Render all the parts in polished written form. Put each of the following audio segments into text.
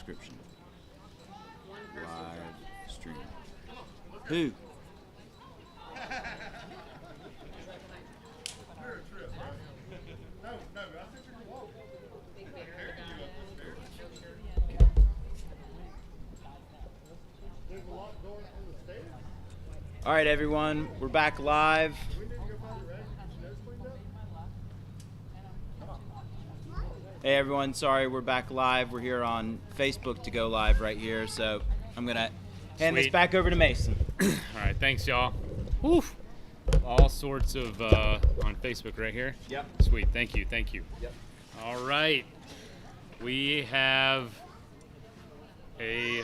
description. Live stream. Who? All right, everyone, we're back live. Hey, everyone, sorry, we're back live. We're here on Facebook to go live right here, so I'm going to hand this back over to Mason. All right, thanks, y'all. Woof. All sorts of on Facebook right here. Yep. Sweet, thank you. Yep. All right, we have a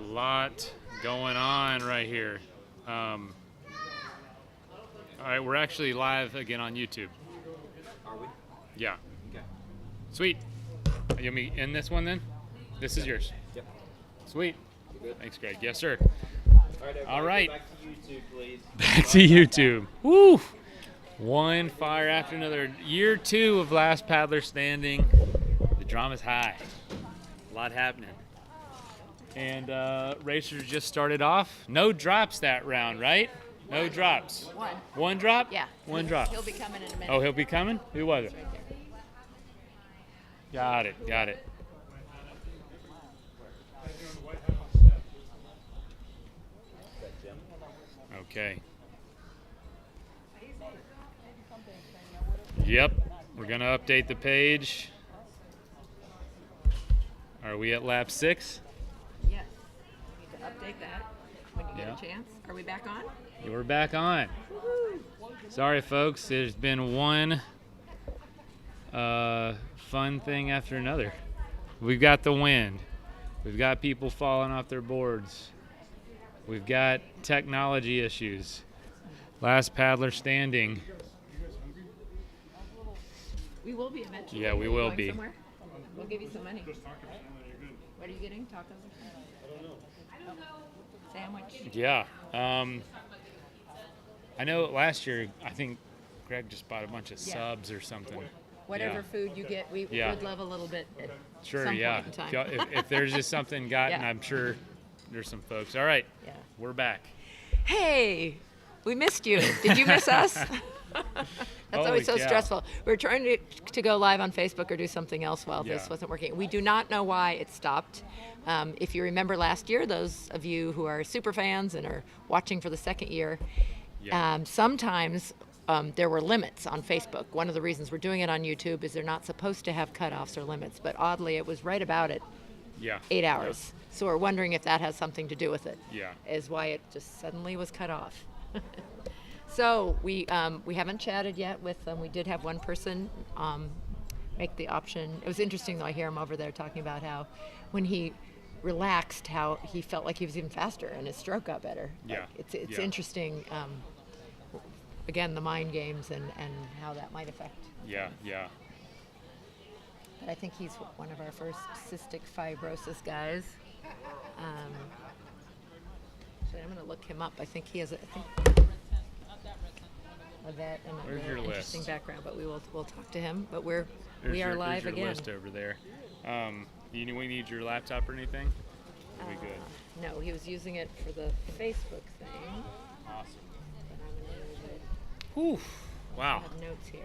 lot going on right here. All right, we're actually live again on YouTube. Are we? Yeah. Okay. Sweet. You want me in this one then? This is yours. Yep. Sweet. Good. Thanks, Greg. Yes, sir. All right, everybody, All right. go back to YouTube, please. Back to YouTube. Woo! One fire after another. Year 2 of Last Paddler Standing. The drama's high. A lot happening. And racers just started off. No drops that round, right? No drops. One. One drop? Yeah. One drop. He'll be coming in a minute. Oh, he'll be coming? Who was it? Right there. Got it. Okay. Yep, we're gonna update the page. Are we at lap 6? Yes. Need to update that when you get Yeah. a chance. Are we back on? You're back on. Sorry, folks. There's been one fun thing after another. We've got the wind. We've got people falling off their boards. We've got technology issues. Last Paddler Standing. We will be eventually. Yeah, we Are you will going be. Somewhere? We'll give you some money. What are you getting? Tacos? I don't know. Sandwich? Yeah. I know last year, I think Greg just bought a bunch of Yeah. subs or something. Whatever Yeah. food you get, we Yeah. would love a little bit at Sure, some yeah. point in time. If, y'all- if there's just something gotten, Yeah. I'm sure there's some folks. All right, Yeah. we're back. Hey, we missed you. Did you miss us? That's always so Holy cow. stressful. We're trying to go live on Facebook or do something else while Yeah. this wasn't working. We do not know why it stopped. If you remember last year, those of you who are super fans and are watching for the second year, Yeah. sometimes there were limits on Facebook. One of the reasons we're doing it on YouTube is they're not supposed to have cutoffs or limits, but oddly it was right about it Yeah. 8 hours. So we're wondering if that has something to do with it. Yeah. Is why it just suddenly was cut off. So we haven't chatted yet with them. We did have one person make the option. It was interesting though. I hear him over there talking about how when he relaxed, how he felt like he was even faster and his stroke got better. Yeah. It's Yeah. interesting. Again, the mind games and how that might affect. Yeah. But I think he's one of our first cystic fibrosis guys. So I'm going to look him up. I think he has a vet and a Where's very your interesting list? background. But we'll talk to him. But we There's are your, live there's your again. list over there. We need your laptop or anything? Are we good? No, he was using it for the Facebook thing. Awesome. But I'm going to use it. Whew. I Wow. have notes here.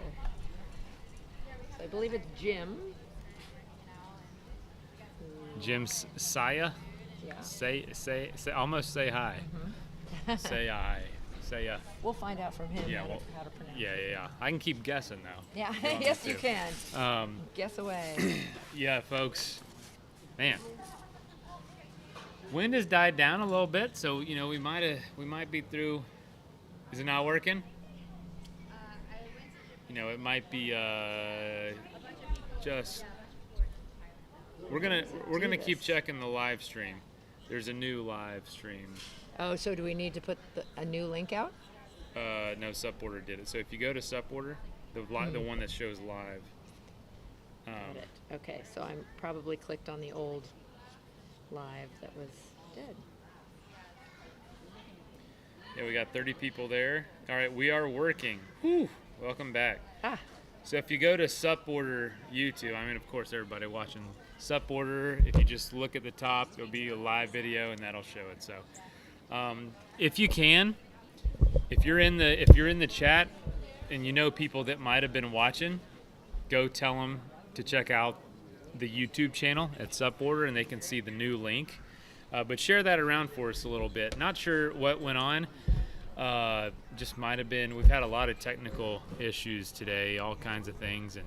So I believe it's Jim. Jim Saya. Yeah. Say. Almost say hi. Say hi. Say We'll find out from him Yeah, how to pronounce Yeah. it. I can keep guessing now. Yeah, if you want me yes, you to. can. Guess away. Yeah, folks. Man. Wind has died down a little bit, so we might be through. Is it not working? It might be just. We're gonna keep checking the live stream. There's a new live stream. Oh, so do we need to put a new link out? No, Suborder did it. So if you go to Suborder, the one that shows live. Got it. Okay, so I'm probably clicked on the old live that was dead. Yeah, we got 30 people there. All right, we are working. Whew. Welcome back. Ah, So if you go to Suborder YouTube, of course, everybody watching Sup Order. If you just look at the top, there'll be a live video, and that'll show it. So, if you can, if you're in the chat, and you know people that might have been watching, go tell them to check out the YouTube channel at Sup Order, and they can see the new link. But share that around for us a little bit. Not sure what went on. Just might have been. We've had a lot of technical issues today, all kinds of things, and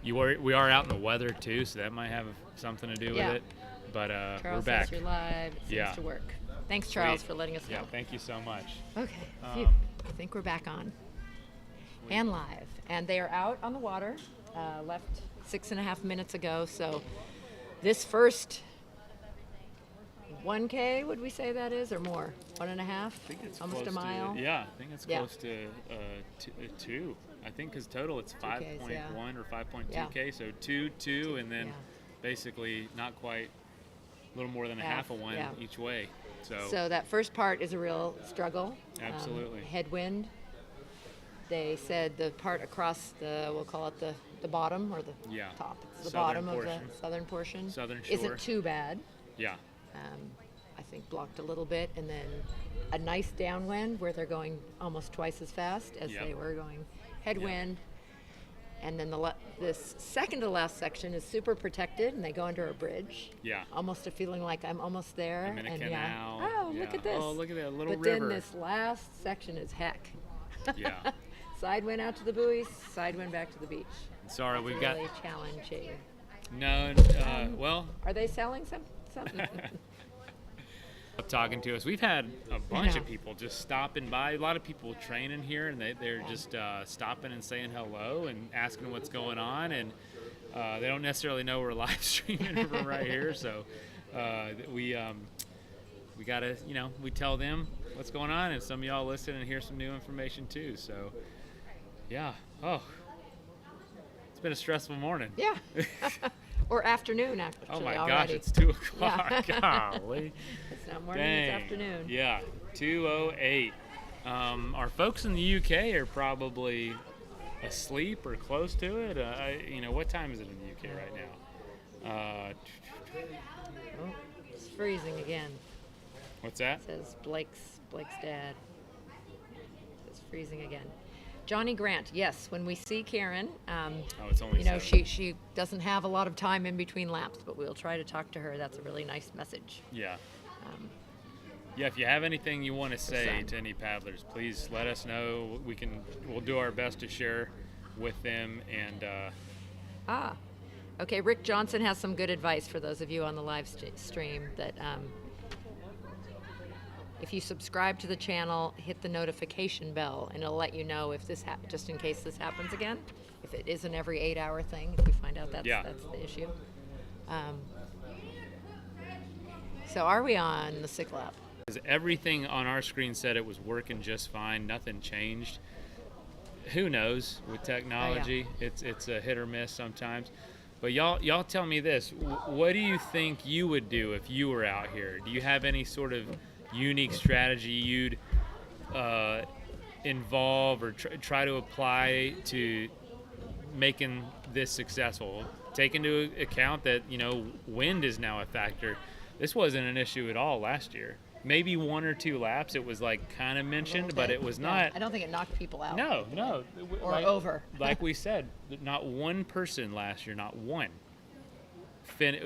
we are out in the weather too, so that might have something to do with it. But Charles we're back. says you're live. It seems to work. Thanks, Charles, for letting us know. Yeah, thank you so much. Okay, I think we're back on and live, and they are out on the water. Left 6.5 minutes ago. So this first 1K, would we say that is, or more? 1.5? I think it's almost close a mile. I think it's close to 2. I think because total it's 5.1 or 5.2K, so 2, and then basically not quite, a little more than a half a one each way. So that first part is a real struggle. Absolutely. Headwind. They said the part across we'll call it the bottom or the top. It's the bottom of the southern portion. Southern shore. Isn't too bad. Yeah. I think blocked a little bit, and then a nice downwind where they're going almost twice as fast as they were going headwind. And then this second to last section is super protected, and they go under a bridge. Yeah. Almost a feeling like I'm almost there. I'm in a canal. Oh, look at this. Oh, look at that little river. But then this last section is heck. Yeah. Side wind out to the buoys, side wind back to the beach. Sorry, we've really challenging. No, well. Are they selling something? Talking to us. We've had a bunch of people just stopping by. A lot of people training here, and they're just stopping and saying hello and asking what's going on, and they don't necessarily know we're live streaming from right here. So we gotta, we tell them what's going on, and some of y'all listen and hear some new information too. So yeah, it's been a stressful morning. Yeah. Or afternoon, actually. Oh my already. gosh, it's 2 o'clock. Golly. It's not morning, it's afternoon. Yeah, 2:08. Our folks in the UK are probably asleep or close to it. What time is it in the UK right now? It's freezing again. What's that? It says Blake's dad. It's freezing again. Johnny Grant, yes. When we see Karen, it's only 7. she doesn't have a lot of time in between laps, but we'll try to talk to her. That's a really nice message. Yeah. If you have anything you want to say to any paddlers, please let us know. We'll do our best to share with them. And okay. Rick Johnson has some good advice for those of you on the live stream that. If you subscribe to the channel, hit the notification bell, and it'll let you know if this just in case this happens again. If it is an every 8-hour thing, if we find out that's the issue. So are we on the 6th lap? Everything on our screen said it was working just fine. Nothing changed. Who knows with technology? It's a hit or miss sometimes. But y'all tell me this. What do you think you would do if you were out here? Do you have any sort of unique strategy you'd involve or try to apply to making this successful? Take into account that wind is now a factor. This wasn't an issue at all last year. Maybe 1 or 2 laps it was kind of mentioned, but it was not. I don't think it knocked people out. No. Or over. Like we said, not one person last year, not one,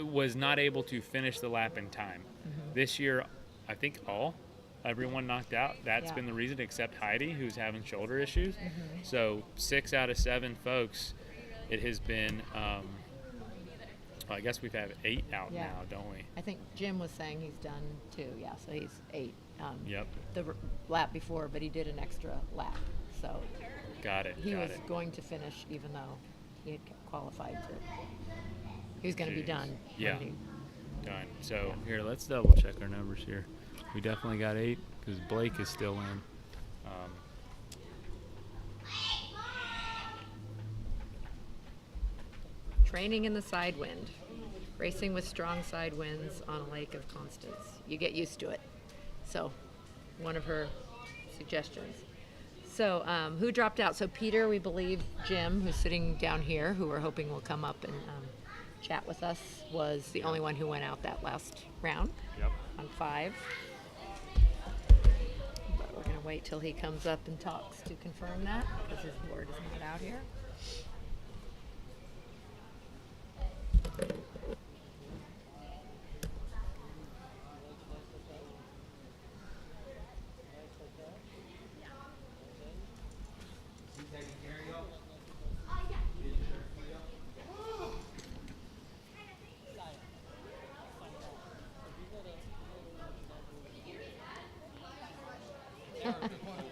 was not able to finish the lap in time. Mm-hmm. This year, I think everyone knocked out. That's been the reason, except Heidi, who's having shoulder issues. Mm-hmm. So 6 out of 7 folks, it has been. I guess we've had 8 out now, don't we? I think Jim was saying he's done 2. Yeah, so he's 8. Yep. The lap before, but he did an extra lap. So. Got it. He was going to finish, even though he had qualified to. He was going to be done. Yeah. Done. So here, let's double check our numbers here. We definitely got 8 because Blake is still in. Training in the side wind, racing with strong side winds on a lake of Constance. You get used to it. So, one of her suggestions. So, who dropped out? So Peter, we believe Jim, who's sitting down here, who we're hoping will come up and chat with us, was the only one who went out that last round. Yep. On 5. But we're going to wait till he comes up and talks to confirm that, because his board is not out here.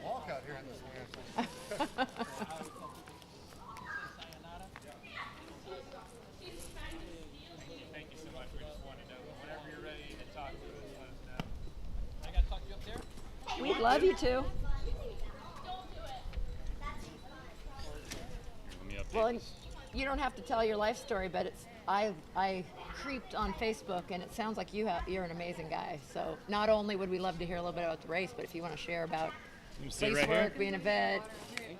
Walk out here in this man. Thank you so much. We just wanted to, whenever you're ready to talk to us, let us know. I got to talk to you up there? We'd love you to. Let me update Well, and this. you don't have to tell your life story, but it's I creeped on Facebook, and it sounds like you're an amazing guy. So not only would we love to hear a little bit about the race, but if you want to share about Let me sit police right work, here. being a vet,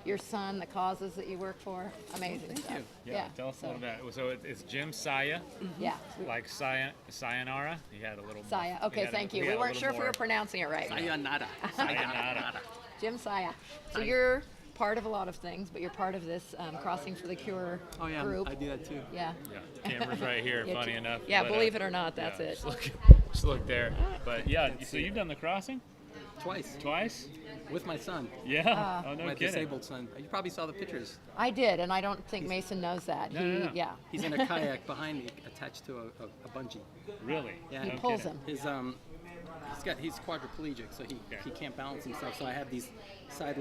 your son, the causes that you work for, amazing stuff. Yeah, tell us a little bit. So it's Jim Saya, Yeah. like Sayonara. He had a little. Saya. he Okay, had thank a, you. he We had a weren't little sure if we more were pronouncing it right. Sayonara. Sayonara. Jim Saya. So you're part of a lot of things, but you're part of this Crossing for the Cure Oh, yeah, group. I do that too. Yeah. Yeah, camera's right here. Yeah, funny enough. Yeah, but, believe it or not, that's yeah, it. Just look there. But yeah, so you've done the crossing Twice. twice? With my son. Yeah. Oh no My kidding. disabled son. You probably saw the pictures. I did, and I don't think Mason knows that. No. Yeah. He's in a kayak behind me attached to a bungee. Really? Yeah. He No pulls kidding. him. He's quadriplegic, so he Okay. can't balance himself. So I have these side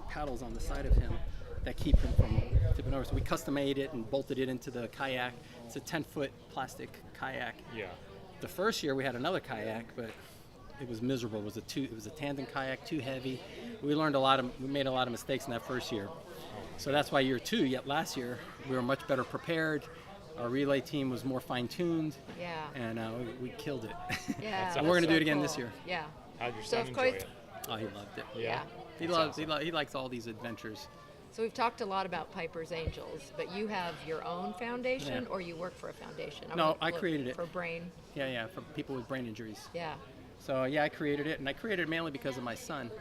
paddles on the side of him that keep him from tipping over. So we custom made it and bolted it into the kayak. It's a 10-foot plastic kayak. Yeah. The first year we had another kayak, but it was miserable. It was a tandem kayak, too heavy. We made a lot of mistakes in that first year. So that's why year 2, yet last year, we were much better prepared. Our relay team was more fine-tuned, Yeah. and we killed it. Yeah. And and we're going to that's do it so again cool. this year. Yeah. How'd your So son of enjoy course- it? Oh, he loved it. Yeah. He That's loves. He likes all these adventures. So we've talked a lot about Piper's Angels, but you have your own foundation, Yeah. or you work for a foundation? No, I created it. For brain. Yeah, for people with brain injuries. Yeah. So yeah, I created it, and I created it mainly because of my son.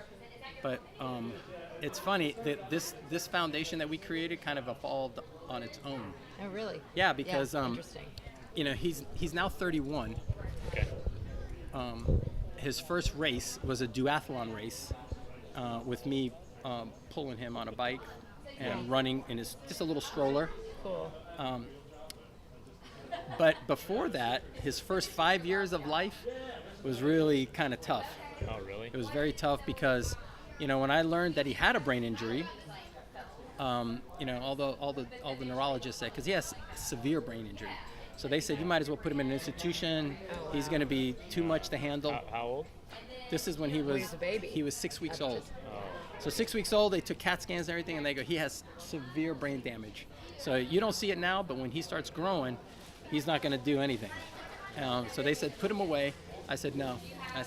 But it's funny that this foundation that we created kind of evolved on its own. Oh, really? Yeah, because interesting. He's now 31. Okay. His first race was a duathlon race with me pulling him on a bike and running in just a little stroller. Cool. But before that, his first 5 years of life was really kind of tough. Oh really? It was very tough because, when I learned that he had a brain injury, all the neurologists said, because he has severe brain injury, so they said you might as well put him in an institution. Oh, wow. He's going to be too much to handle. How old? This is when he When was he was a baby. He was 6 weeks That's old. just- Oh. So 6 weeks old, they took CAT scans and everything, and they go, he has severe brain damage. So you don't see it now, but when he starts growing, he's not going to do anything. So they said, put him away. I said, no. I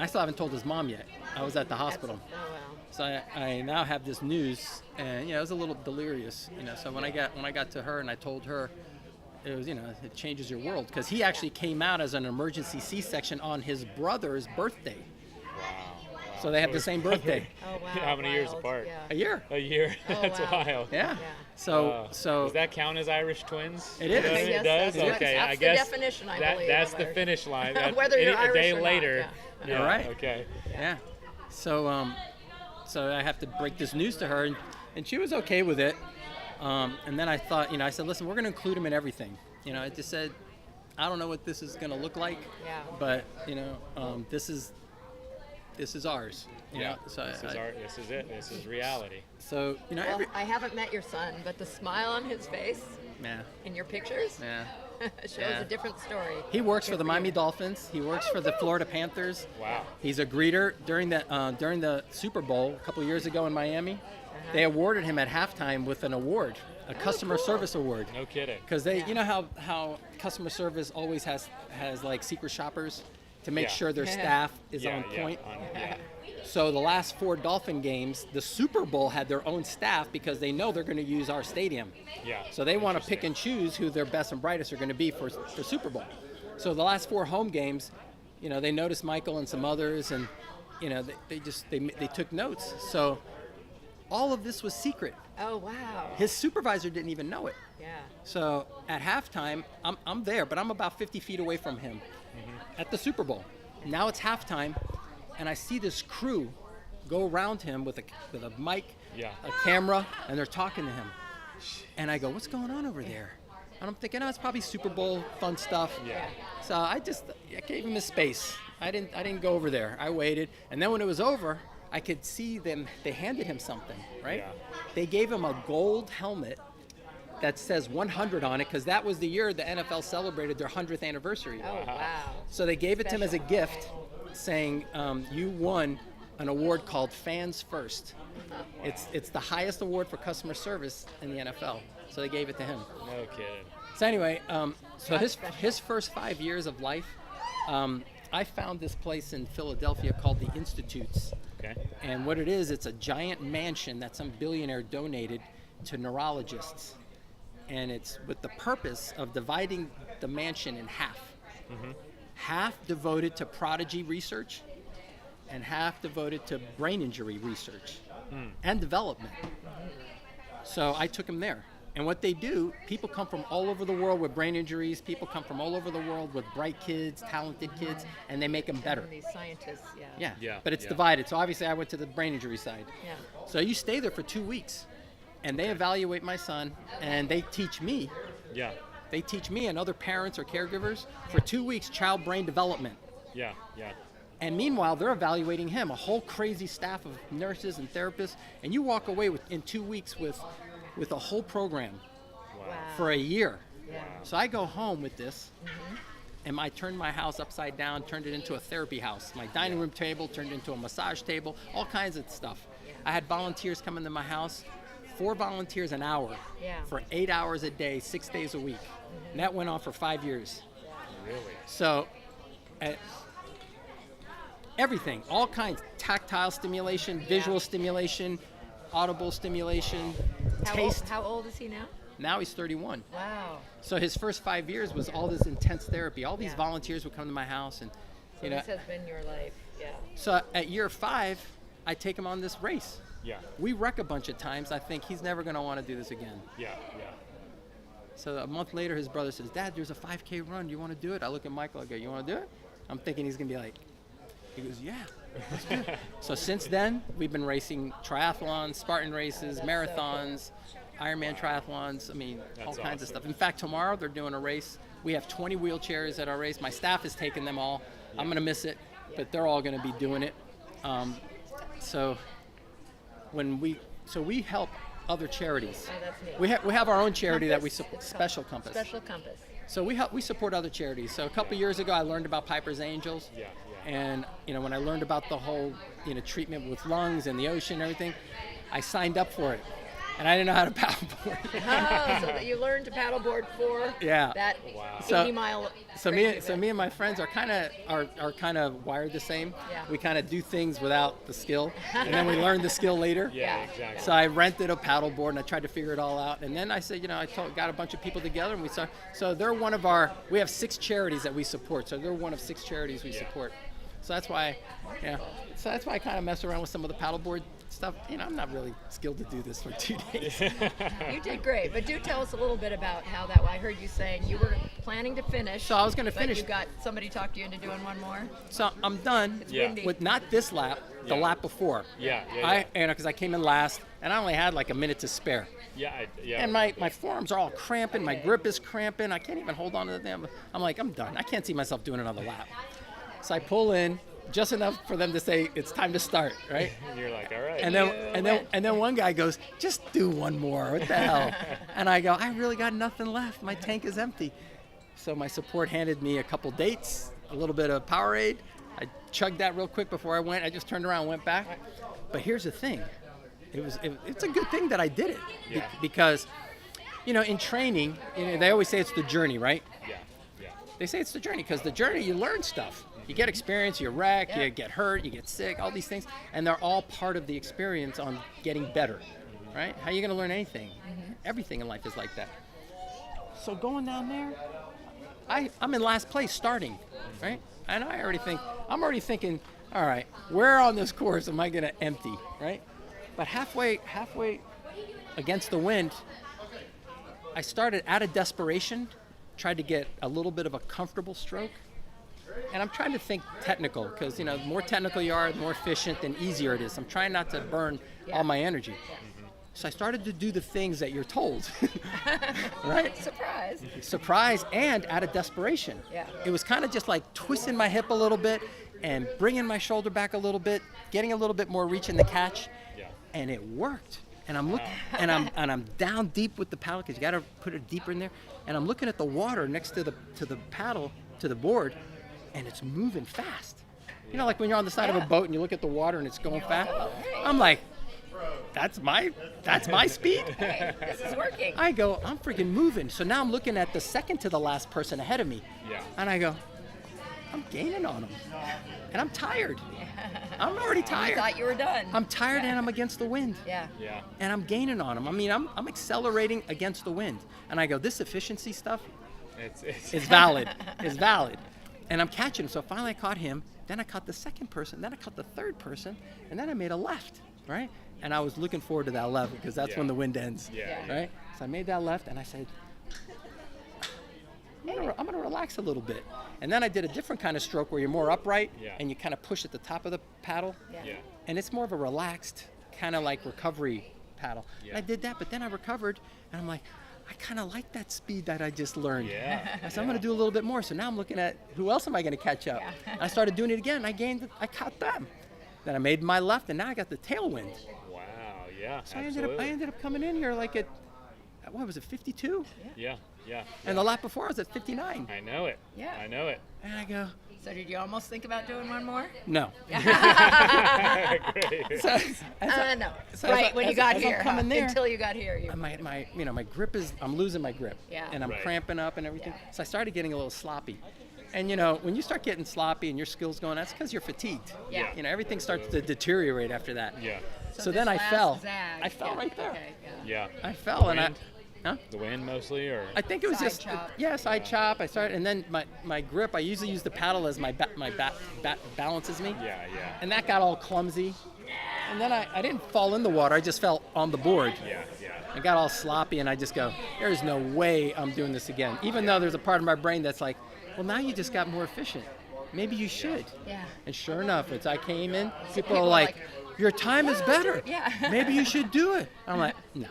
still haven't told his mom yet. I was at the hospital. Oh, wow. So I now have this news, and it was a little delirious. So when I got to her and I told her, it was it changes your world, because he actually came out as an emergency C-section on his brother's birthday. Wow. So they have the same birthday. Oh, wow. How many years wild. apart? Yeah. A year. A year. Oh, That's wow. wild. Yeah. Yeah. So Does that count as Irish twins? It is. It Yes, does? that's Okay, that's I the guess definition, I believe, that's of the Irish. finish line. That- Whether you're a Irish day or not, later. yeah. You're right. Okay. Yeah. So so I have to break this news to her, and she was okay with it. And then I thought, I said, listen, we're going to include him in everything. I just said, I don't know what this is going to look like, Yeah. but this is ours. Yeah. So This is it. This is reality. So Well, I haven't met your son, but the smile on his face yeah, in your pictures yeah. shows Yeah. a different story. He works for Good the Miami you. Dolphins. He works for the Florida Panthers. Wow. He's a greeter. During the Super Bowl a couple years ago in Miami, they awarded him at halftime with an award, a customer service award. No kidding. Because they, how customer service always has like secret shoppers to make Yeah. sure their Yeah. staff is Yeah, on yeah, point. yeah. So the last 4 Dolphin games, the Super Bowl had their own staff because they know they're going to use our stadium. Yeah. So they want to pick and choose who their best and brightest are going to be for Super Bowl. So the last 4 home games, they noticed Michael and some others, and they took notes. So all of this was secret. Oh, wow. His supervisor didn't even know it. Yeah. So at halftime, I'm there, but I'm about 50 feet away from him at the Super Bowl. Now it's halftime, and I see this crew go around him with a mic, a camera, and they're talking to him. And I go, what's going on over there? And I'm thinking, it's probably Super Bowl fun stuff. Yeah. So I gave him his space. I didn't go over there. I waited, and then when it was over, I could see them. They handed him something, right? Yeah. They gave him a gold helmet that says 100 on it, because that was the year the NFL celebrated their 100th anniversary. Oh, wow. So they gave it to him as a gift, saying, you won an award called Fans First. It's the highest award for customer service in the NFL. So they gave it to him. No kidding. So anyway, so his first 5 years of life, I found this place in Philadelphia called the Institutes. Okay. And what it is, it's a giant mansion that some billionaire donated to neurologists. And it's with the purpose of dividing the mansion in half. Mm-hmm. Half devoted to prodigy research and half devoted to brain injury research and development. So I took him there. And what they do, people come from all over the world with brain injuries. People come from all over the world with bright kids, talented kids, and they make them better. And these scientists, Yeah, but it's divided. So obviously I went to the brain injury side. Yeah. So you stay there for 2 weeks, and they evaluate my son, and they teach me. Yeah. They teach me and other parents or caregivers for 2 weeks child brain development. Yeah. And meanwhile, they're evaluating him, a whole crazy staff of nurses and therapists, and you walk away in 2 weeks with a whole program for a year. Yeah. So I go home with this, and I turned my house upside down, turned it into a therapy house. My dining room table turned into a massage table, all kinds of stuff. I had volunteers come into my house, 4 volunteers an hour for 8 hours a day, 6 days a week. And that went on for 5 years. Really? So everything, all kinds, tactile stimulation, visual stimulation, audible stimulation, taste. How old is he now? Now he's 31. Wow. So his first 5 years was all this intense therapy. All these volunteers would come to my house, and So this has been your life, So at year 5, I take him on this race. Yeah. We wreck a bunch of times. I think he's never going to want to do this again. Yeah. So a month later, his brother says, Dad, there's a 5K run. Do you want to do it? I look at Michael. I go, you want to do it? I'm thinking he's going to be like, he goes, yeah, let's do it. So since then, we've been racing triathlons, Spartan races, marathons, Ironman triathlons. I mean, all kinds of stuff. In fact, tomorrow they're doing a race. We have 20 wheelchairs at our race. My staff has taken them all. I'm going to miss it, but they're all going to be doing it. So we help other charities. Oh, that's neat. We have our own charity that we Compass? support, It's Special Compass. Special Compass. So we support other charities. So a couple years ago, I learned about Piper's Angels. Yeah. And when I learned about the whole treatment with lungs and the ocean and everything, I signed up for it. And I didn't know how to paddleboard. Oh, so that you learned to paddleboard for that 80-mile. So me and my friends are kind of wired the same. Yeah. We kind of do things without the skill, and then we learn the skill later. Yeah, exactly. So I rented a paddleboard and I tried to figure it all out. And then I said, got a bunch of people together and we started. So they're one of we have 6 charities that we support. So they're one of 6 charities we support. So that's why, So that's why I kind of mess around with some of the paddleboard stuff. I'm not really skilled to do this for 2 days. You did great, but do tell us a little bit about how that. I heard you saying you were planning to finish. So I was going to finish. But you got somebody talked you into doing one more. So I'm done with not this lap, the lap before. Because I came in last, and I only had like a minute to spare. And my forearms are all cramping. My grip is cramping. I can't even hold on to them. I'm like, I'm done. I can't see myself doing another lap. So I pull in just enough for them to say it's time to start, right? And you're like, all right. And then one guy goes, just do one more. What the hell? And I go, I really got nothing left. My tank is empty. So my support handed me a couple dates, a little bit of Powerade. I chugged that real quick before I went. I just turned around and went back. But here's the thing. It's a good thing that I did it because, in training, they always say it's the journey, right? Yeah. They say it's the journey, because the journey, you learn stuff. You get experience, you wreck, Yeah. you get hurt, you get sick, all these things. And they're all part of the experience on getting better, right? How are you going to learn anything? Everything in life is like that. So going down there, I'm in last place starting, right? And I'm already thinking, all right, where on this course am I going to empty, right? But halfway against the wind, I started out of desperation, tried to get a little bit of a comfortable stroke. And I'm trying to think technical, because, the more technical you are, the more efficient and easier it is. I'm trying not to burn all my energy. So I started to do the things that you're told, right? Surprise and out of desperation. Yeah. It was kind of just like twisting my hip a little bit and bringing my shoulder back a little bit, getting a little bit more reach in the catch, and it worked. And I'm looking, and I'm down deep with the paddle, because you got to put it deeper in there. And I'm looking at the water next to the paddle, to the board, and it's moving fast. Like when you're on the side of a boat and you look at the water and it's going fast. I'm like, that's my speed. Hey, this is working. I go, I'm freaking moving. So now I'm looking at the second to the last person ahead of me. Yeah. And I go, I'm gaining on them. And I'm tired. I'm already tired. You thought you were done. I'm tired and I'm against the wind. Yeah. Yeah. And I'm gaining on them. I mean, I'm accelerating against the wind. And I go, this efficiency stuff is valid. It's valid. And I'm catching him. So finally I caught him. Then I caught the second person. Then I caught the third person. And then I made a left, right? And I was looking forward to that left, because that's when the wind ends, right? So I made that left, and I said, I'm gonna relax a little bit. And then I did a different kind of stroke where you're more upright, and you kind of push at the top of the paddle. Yeah. And it's more of a relaxed, kind of like recovery paddle. Yeah. And I did that, but then I recovered, and I'm like, I kind of like that speed that I just learned. Yeah. So I'm going to do a little bit more. So now I'm looking at who else am I going to catch up. And I started doing it again. I caught them. Then I made my left, and now I got the tailwind. Wow. Yeah. So absolutely. I ended up coming in here like at, what was it, 52? Yeah. Yeah. And the lap before I was at 59. I know it. Yeah. I know it. And I go, So did you almost think about doing one more? no. Great. So, No. so Right when you got as I'm here, coming there, until you got here. my grip is, I'm losing my grip. Yeah. And I'm Right. cramping up and everything. Yeah. So I started getting a little sloppy. And when you start getting sloppy and your skills going, that's because you're fatigued. Yeah. Everything starts to deteriorate after that. Yeah. So this then I last fell. zag, I fell right there. Okay, Yeah. I fell and Wind? huh? The wind mostly, or? I think it was Side just chop. side chop. I started, and then my grip. I usually use the paddle as my back balances me. Yeah. Yeah. And that got all clumsy. And then I didn't fall in the water. I just fell on the board. Yeah. Yeah. I got all sloppy, and I just go, there's no way I'm doing this again. Even though there's a part of my brain that's like, well, now you just got more efficient. Maybe you should. Yeah. And sure enough, as I came in, people people are are like, like, your time is better. Yeah. Maybe you should do it. I'm like, no.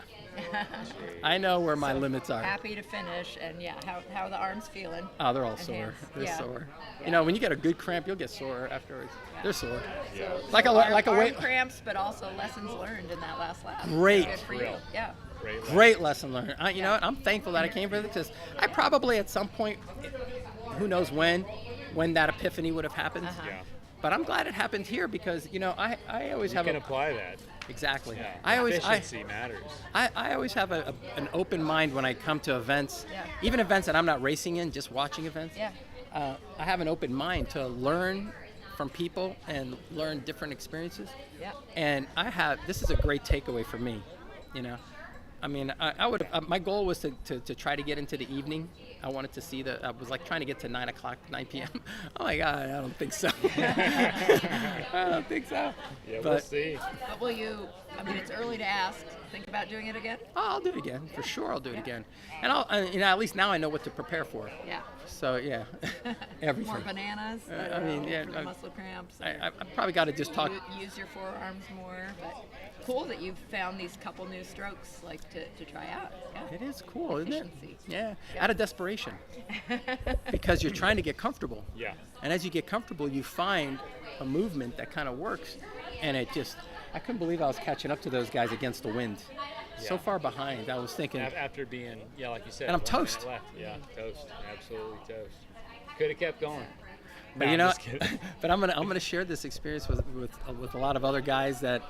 I know where my limits are. Happy to finish, and how are the arms feeling? Oh, they're all And sore. hands. They're Yeah. sore. Yeah. When you get a good cramp, you'll get sore afterwards. They're sore. Yeah. Like a Arm weight. cramps, but also lessons learned in that last lap. Great. Good for you. Real. Yeah. Great lesson learned. You know what? I'm thankful that I came for this, because I probably at some point, who knows when that epiphany would have happened. Yeah. But I'm glad it happened here, because I always You have can apply that. Exactly. Yeah. I Efficiency matters. always have an open mind when I come to events, Yeah. even events that I'm not racing in, just watching events. Yeah. I have an open mind to learn from people and learn different experiences. Yeah. And this is a great takeaway for me, I mean, I would. My goal was to try to get into the evening. I wanted to see I was like trying to get to 9 p.m. Oh my God, I don't think so. I don't think so. Yeah, we'll But see. But will you? I mean, it's early to ask. Think about doing it again. I'll do it again for sure. I'll do it again, and at least now I know what to prepare for. Yeah. So yeah, everything. More bananas. I mean, yeah, for the muscle cramps. I probably got to just talk. Use your forearms more, but cool that you've found these couple new strokes to try out. Yeah. It is cool, isn't it? Efficiency. Yeah, out of desperation, because you're trying to get comfortable. Yeah. And as you get comfortable, you find a movement that kind of works, and I couldn't believe I was catching up to those guys against the wind. So Yeah. far behind, I was thinking, After being, like you said. And I'm 1 minute toast. Left. Yeah, toast. Absolutely toast. Could have kept going. but No, you I'm know, just kidding. but I'm gonna share this experience with a lot of other guys that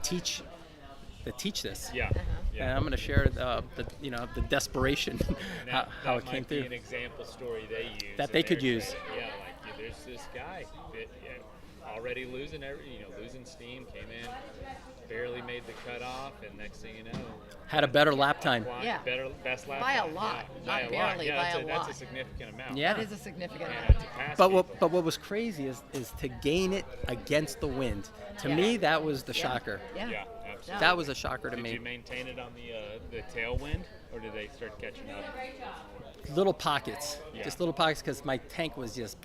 teach teach this. Yeah. And I'm going to share the desperation, Now, how that it came might be through. an example story they use. That in they could their use. training. Yeah, like there's this guy that already losing losing steam, came in, barely made the cutoff, and next thing you know, Had a better lap time. Yeah. Best lap By a time. lot, Yeah, not by a barely, lot. Yeah, by a that's lot. a significant amount. Yeah. That is a significant And amount. to pass But people. what was crazy is to gain it against the wind. To me, that was the shocker. Yeah. Yeah, absolutely. No. That was a shocker to Did me. you maintain it on the tailwind, or did they start catching up? Little pockets, Yeah. just little pockets, because my tank was just,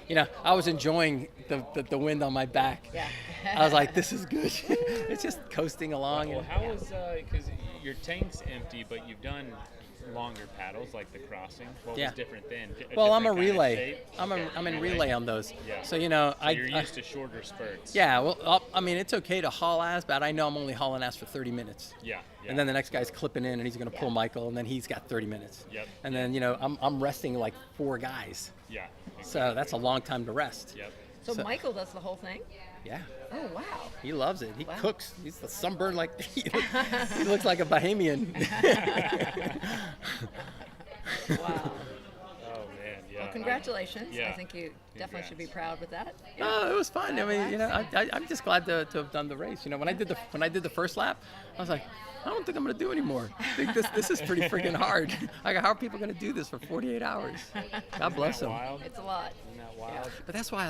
Yeah. I was enjoying the wind on my back. Yeah. I was like, this is good. It's just coasting along. Well, and how was because your tank's empty, but you've done longer paddles like the crossing. What Yeah. was different then? well, I'm a different kind of relay. shape? I'm Okay. in relay on those. Yeah. So So I you're used to shorter spurts. yeah. Well, I mean, it's okay to haul ass, but I know I'm only hauling ass for 30 minutes. Yeah. And then the next guy's clipping in, and he's going to pull Yeah. Michael, and then he's got 30 minutes. Yep. And then I'm resting like 4 guys, Yeah. so that's a long time to rest. Yep. So Michael does the whole thing? Yeah. Oh, wow. He loves it. He Wow. cooks. He's the sunburned like he looks like a Bahamian. Wow. Oh man. Yeah. Well, congratulations. Yeah. I think you definitely should be proud with that. No, it was fun. I mean, I'm just glad to have done the race. When I did the first lap, I was like, I don't think I'm gonna do anymore. I think this is pretty freaking hard. Like, how are people gonna do this for 48 hours? God bless Isn't them. that wild? It's a lot. Isn't that wild? But that's why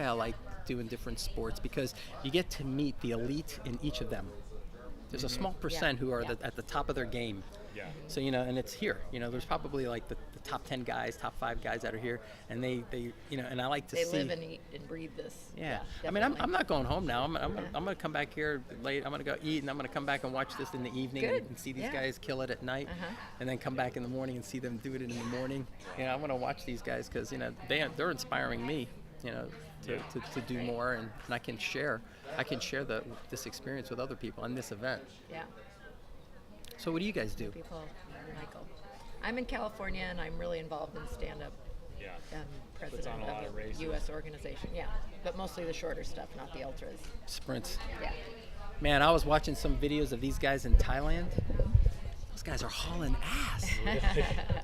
I like doing different sports, because you get to meet the elite in each of them. There's a small percent who are Yeah. at the top of their game. Yeah. So and it's here. There's probably like the top 10 guys, top 5 guys that are here, and they and I like to They see. live and eat and breathe this. Yeah. I mean, I'm not going home now. I'm gonna come back here late. I'm gonna go eat, and I'm gonna come back and watch this in the evening Good. and see these Yeah. guys kill it at night, and then come back in the morning and see them do it in the morning. I'm gonna watch these guys because they're inspiring me. To do more, and I can share this experience with other people on this event. Yeah. So what do you guys do? People, Michael. I'm in California, and I'm really involved in stand-up. Yeah. President on a lot of of races. a U.S. organization. Yeah, but mostly the shorter stuff, not the ultras. Sprints. Yeah. Man, I was watching some videos of these guys in Thailand. Those guys are hauling ass.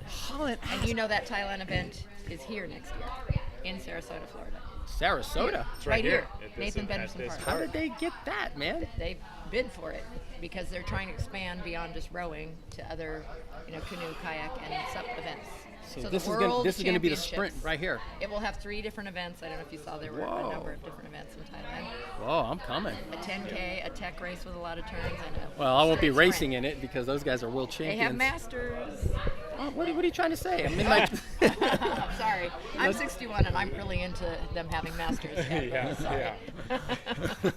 Hauling ass. And that Thailand event is here next year in Sarasota, Florida. Sarasota. It's right here. here. Nathan Benderson Park. How did they get that, man? They bid for it because they're trying to expand beyond just rowing to other, canoe, kayak, and sup events. So the this is World going to be the sprint Championships, right here. It will have 3 different events. I don't know if you saw there were Whoa. a number of different events in Thailand. Whoa, I'm coming. A 10K, a tech race with a lot of turns, and a Well, I won't be straight racing sprint. in it because those guys are world They champions. have masters. Oh, what are you trying to say? I'm in my. I'm sorry. I'm 61 and I'm really into them having masters. Yeah. Sorry. Yeah.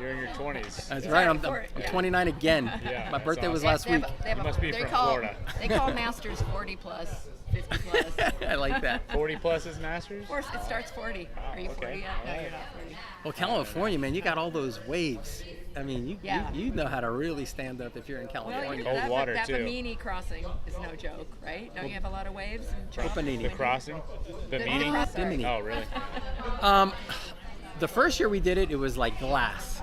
You're in your 20s. That's right. I'm for it, yeah. 29 again. Yeah, My that's birthday was awesome. last week. You must be from Florida. They call masters 40 plus, 50 plus. I like that. 40 plus is masters. Of course, it starts 40. Are you 40 okay. yet? No, you're not 40. Well, California, man, you got all those waves. I mean, Yeah. you know how to really stand up if you're in California. Cold water, that too. Bimini crossing is no joke, right? Don't you have a lot of waves? And Opening. The crossing. The The meeting. crossing. Bimini. Oh, really? The first year we did it, it was like glass.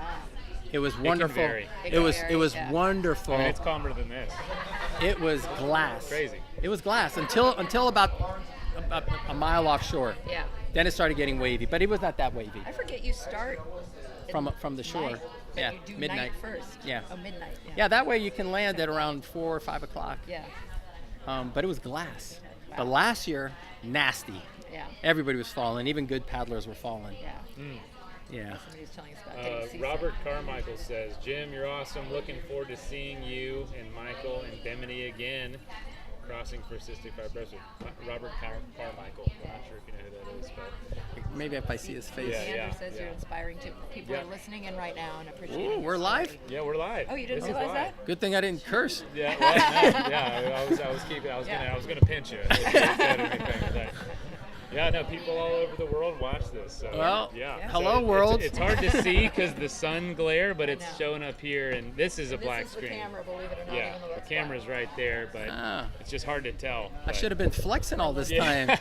It was wonderful. vary. It It can was vary, it was yeah. wonderful. I mean, it's calmer than this. It was glass. Crazy. It was glass until about a mile offshore. Yeah. Then it started getting wavy, but it was not that wavy I forget you start from the shore. night, but Yeah, you do midnight. night first. Yeah. Oh, midnight. Yeah, that way you can land at around 4 or 5 o'clock. Yeah. But it was glass. Wow. But last year, nasty. Yeah. Everybody was falling. Even good paddlers were falling. Yeah. Yeah. Somebody was telling us about getting seasick. Robert Carmichael says, Jim, you're awesome. Looking forward to seeing you and Michael and Bimini again. Crossing for cystic fibrosis. Robert Carmichael. I'm not sure if you know who that is, but Maybe if I see his face. Yeah. Andrew says you're inspiring too. People Yeah. are listening in right now and appreciating. Ooh, your we're live? story. yeah, we're live. Oh, you didn't This is realize live. that? Good thing I didn't curse. Yeah, well, no, yeah. I was gonna pinch you. Yeah, no, people all over the world watch this. So, Well, yeah. hello, So world. It's hard to see because the sun glare, but it's know. showing up here, and this is a This black is screen. the camera, believe it or not. Yeah, even though the it's camera's right there, but Ah. it's just hard to tell. I should have been flexing all this time. You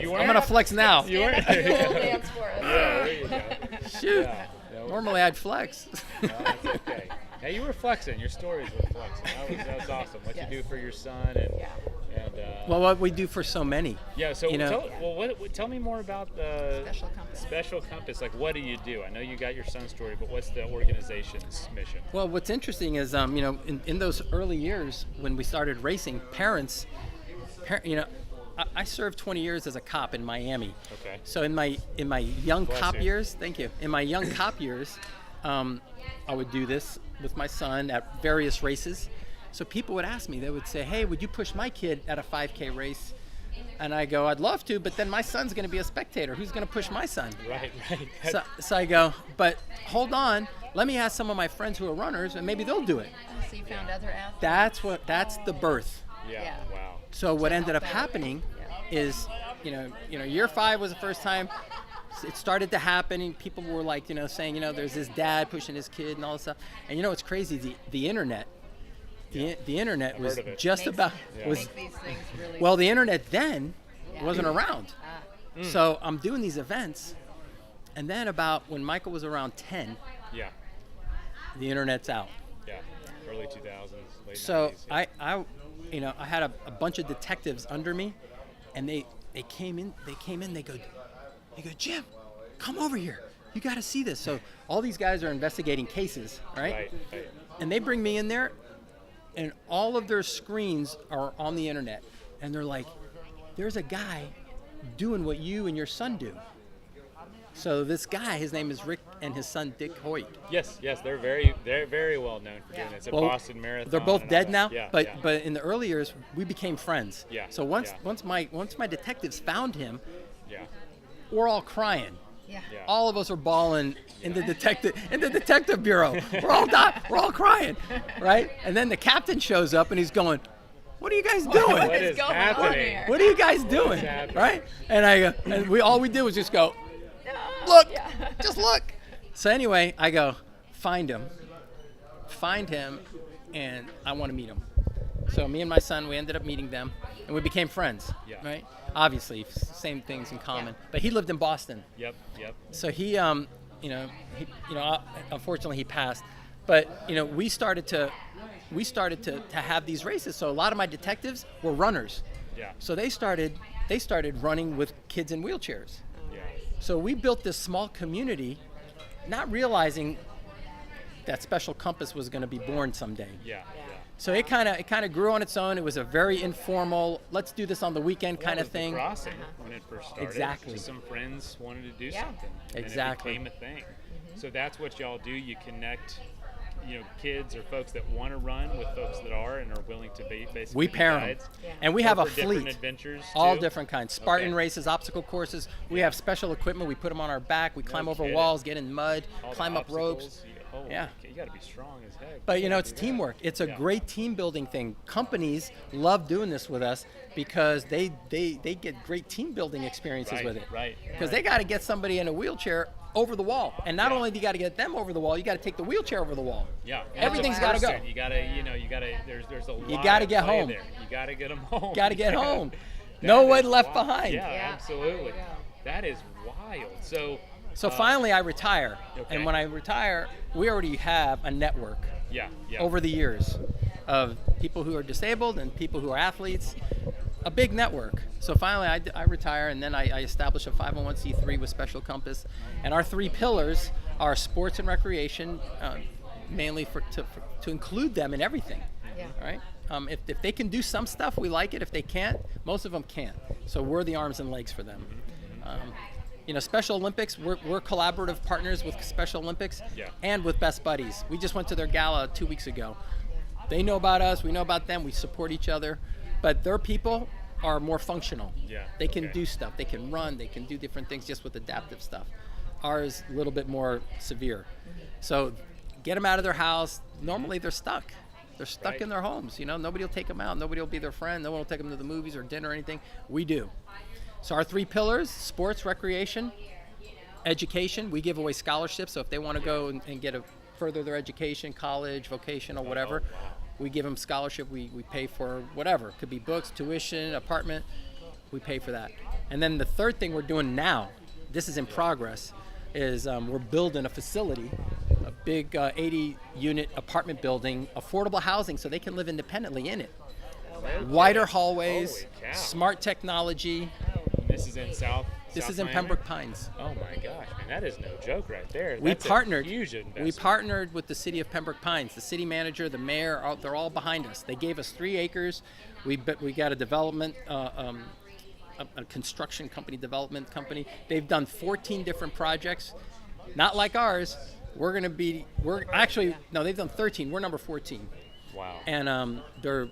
I'm weren't. gonna flex now. You black. weren't. Stand up and do a little dance for us. Yeah, there you go. Shoot. Yeah. Normally I'd flex. No, that's okay. Yeah, you were flexing. Your stories were flexing. That was awesome. What Yes. you do for your son and Well, what we do for so many. yeah. So you know, tell me more about the Special Compass. Special Compass. Like, what do you do? I know you got your son's story, but what's the organization's mission? Well, what's interesting is, you know, in those early years when we started racing, parents, you know, I served 20 years as a cop in Miami. Okay. So in my young Bless cop you. years, thank you. In my young cop years, I would do this with my son at various races. So people would ask me, they would say, "Hey, would you push my kid at a 5K race?" And I go, "I'd love to, but then my son's going to be a spectator. Who's going to push my son?" Right. So I go, "But hold on, let me ask some of my friends who are runners, and maybe they'll do it." So you found other athletes. That's the birth. Yeah. Wow. So what To ended up help out. happening is, you know, year 5 was the first time it started to happen, and people were like, you know, saying, you know, there's this dad pushing his kid and all this stuff. And you know what's crazy? The internet, the internet was heard of it. just Makes- about Yeah. was Make these things really. well, the internet then Yeah. wasn't around. Ah, So I'm doing these events, and then about when Michael was around 10, Yeah. the internet's out. Yeah. Early 2000s, late So 90s. Yeah. I you know, I had a bunch of detectives under me, and they came in, they go, "Jim, come over here. You got to see this." So all these guys are investigating cases, right? Right. And they bring me in there, and all of their screens are on the internet, and they're like, "There's a guy doing what you and your son do." So this guy, his name is Rick, and his son Dick Hoyt. Yes. They're very well known for doing Yeah. it. It's a Well, Boston Marathon. They're both and all dead that. now, Yeah. but yeah. but in the early years we became friends. Yeah, So once yeah. once my detectives found him, Yeah. we're all crying. yeah. Yeah. All of us are bawling in the detective bureau. We're all crying, right? And then the captain shows up and he's going, "What are you guys doing? What is going on happening? here? What are you guys doing?" happening? Right? And all we did was just go, No. "Look, Yeah. just look." So anyway, I go, find him, and I want to meet him. So me and my son, we ended up meeting them, and we became friends. Yeah. Right? Obviously, same things in common. Yeah. But he lived in Boston, Yep. so he, unfortunately he passed. But we started to have these races. So a lot of my detectives were runners. Yeah. So they started running with kids in wheelchairs. Yeah. So we built this small community, not realizing that Special Compass was going to be born someday. Yeah. So it kind of grew on its own. It was a very informal, let's do this on the weekend kind of thing. Crossing when it first started. Exactly. Just some friends wanted to do Yeah. something. And Exactly. it became a thing. So that's what y'all do. You connect, kids or folks that want to run with folks that are and are willing to be basically We pair 'em. guides. Yeah. And we have a Or for different fleet, adventures all too? different kinds. Spartan Okay. races, obstacle courses. We have special equipment. We put them on our back. We climb over kidding. walls, get in mud, All the climb up ropes. obstacles, Yeah. You got to be strong as heck. But to it's do that. teamwork. It's a Yeah. great team building thing. Companies love doing this with us because they get great team building experiences Right, with it. right. Because they got to get somebody in a wheelchair over the wall, and not Yeah. only do you got to get them over the wall, you got to take the wheelchair over the wall. Yeah. Everything's got gotta to go. You gotta. There's a lot. gotta at get play home. There. You gotta get them home. Got to get home. That No one is left wild. behind. Yeah, Yeah. absolutely. Yeah. That is wild. So finally, I retire, Okay. and when I retire, we already have a network Yeah. over the years of people who are disabled and people who are athletes, a big network. So finally I retire, and then I establish a 501c3 with Special Compass, and our 3 pillars are sports and recreation, mainly to include them in everything. Yeah. All right. If they can do some stuff, we like it. If they can't, most of them can't. So we're the arms and legs for them. Special Olympics, we're collaborative partners with Special Olympics Yeah. and with Best Buddies. We just went to their gala 2 weeks ago. They know about us, we know about them, we support each other, but their people are more functional. Yeah, They can okay. do stuff, they can run, they can do different things just with adaptive stuff. Ours, a little bit more severe. So get them out of their house. Normally they're stuck. They're stuck Right. in their homes. Nobody will take them out. Nobody will be their friend. No one will take them to the movies or dinner or anything. We do. So our 3 pillars: sports, recreation, education. We give away scholarships. So if they want to go and get further their education, college, vocational, whatever, we give them scholarship. We pay for whatever. It could be books, tuition, apartment. We pay for that. And then the third thing we're doing now, this is in progress, is we're building a facility, big 80-unit apartment building, affordable housing, so they can live independently in it. Wider hallways, Holy cow. smart technology. This is in South. This South is in Miami? Pembroke Pines. Oh my gosh, man, that is no joke right there. We That's partnered. A huge investment. We partnered with the city of Pembroke Pines. The city manager, the mayor, they're all behind us. They gave us 3 acres. We got a development, a construction company, development company. They've done 14 different projects, not like ours. They've done 13. We're number 14. Wow. And they're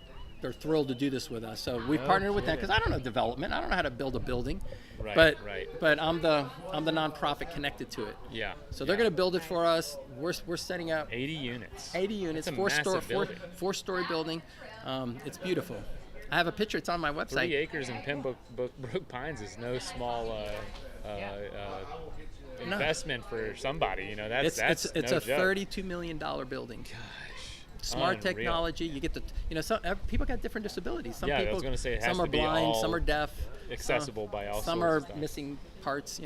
thrilled to do this with us. So we partnered with them because I don't know development. I don't know how to build a building. Right, but I'm the nonprofit connected to it. Yeah. So they're going to build it for us. We're setting up 80 units. 80 units, That's a massive building. four-story building. It's beautiful. I have a picture. It's on my website. 3 acres in Pembroke Pines is no small investment for somebody. You know, that's It's no a joke. $32 million building. Smart Unreal. technology. You get some people got different disabilities. Some Yeah, I people, was gonna say it has some are to be blind, all some are deaf, accessible by all some sorts are of stuff. missing parts.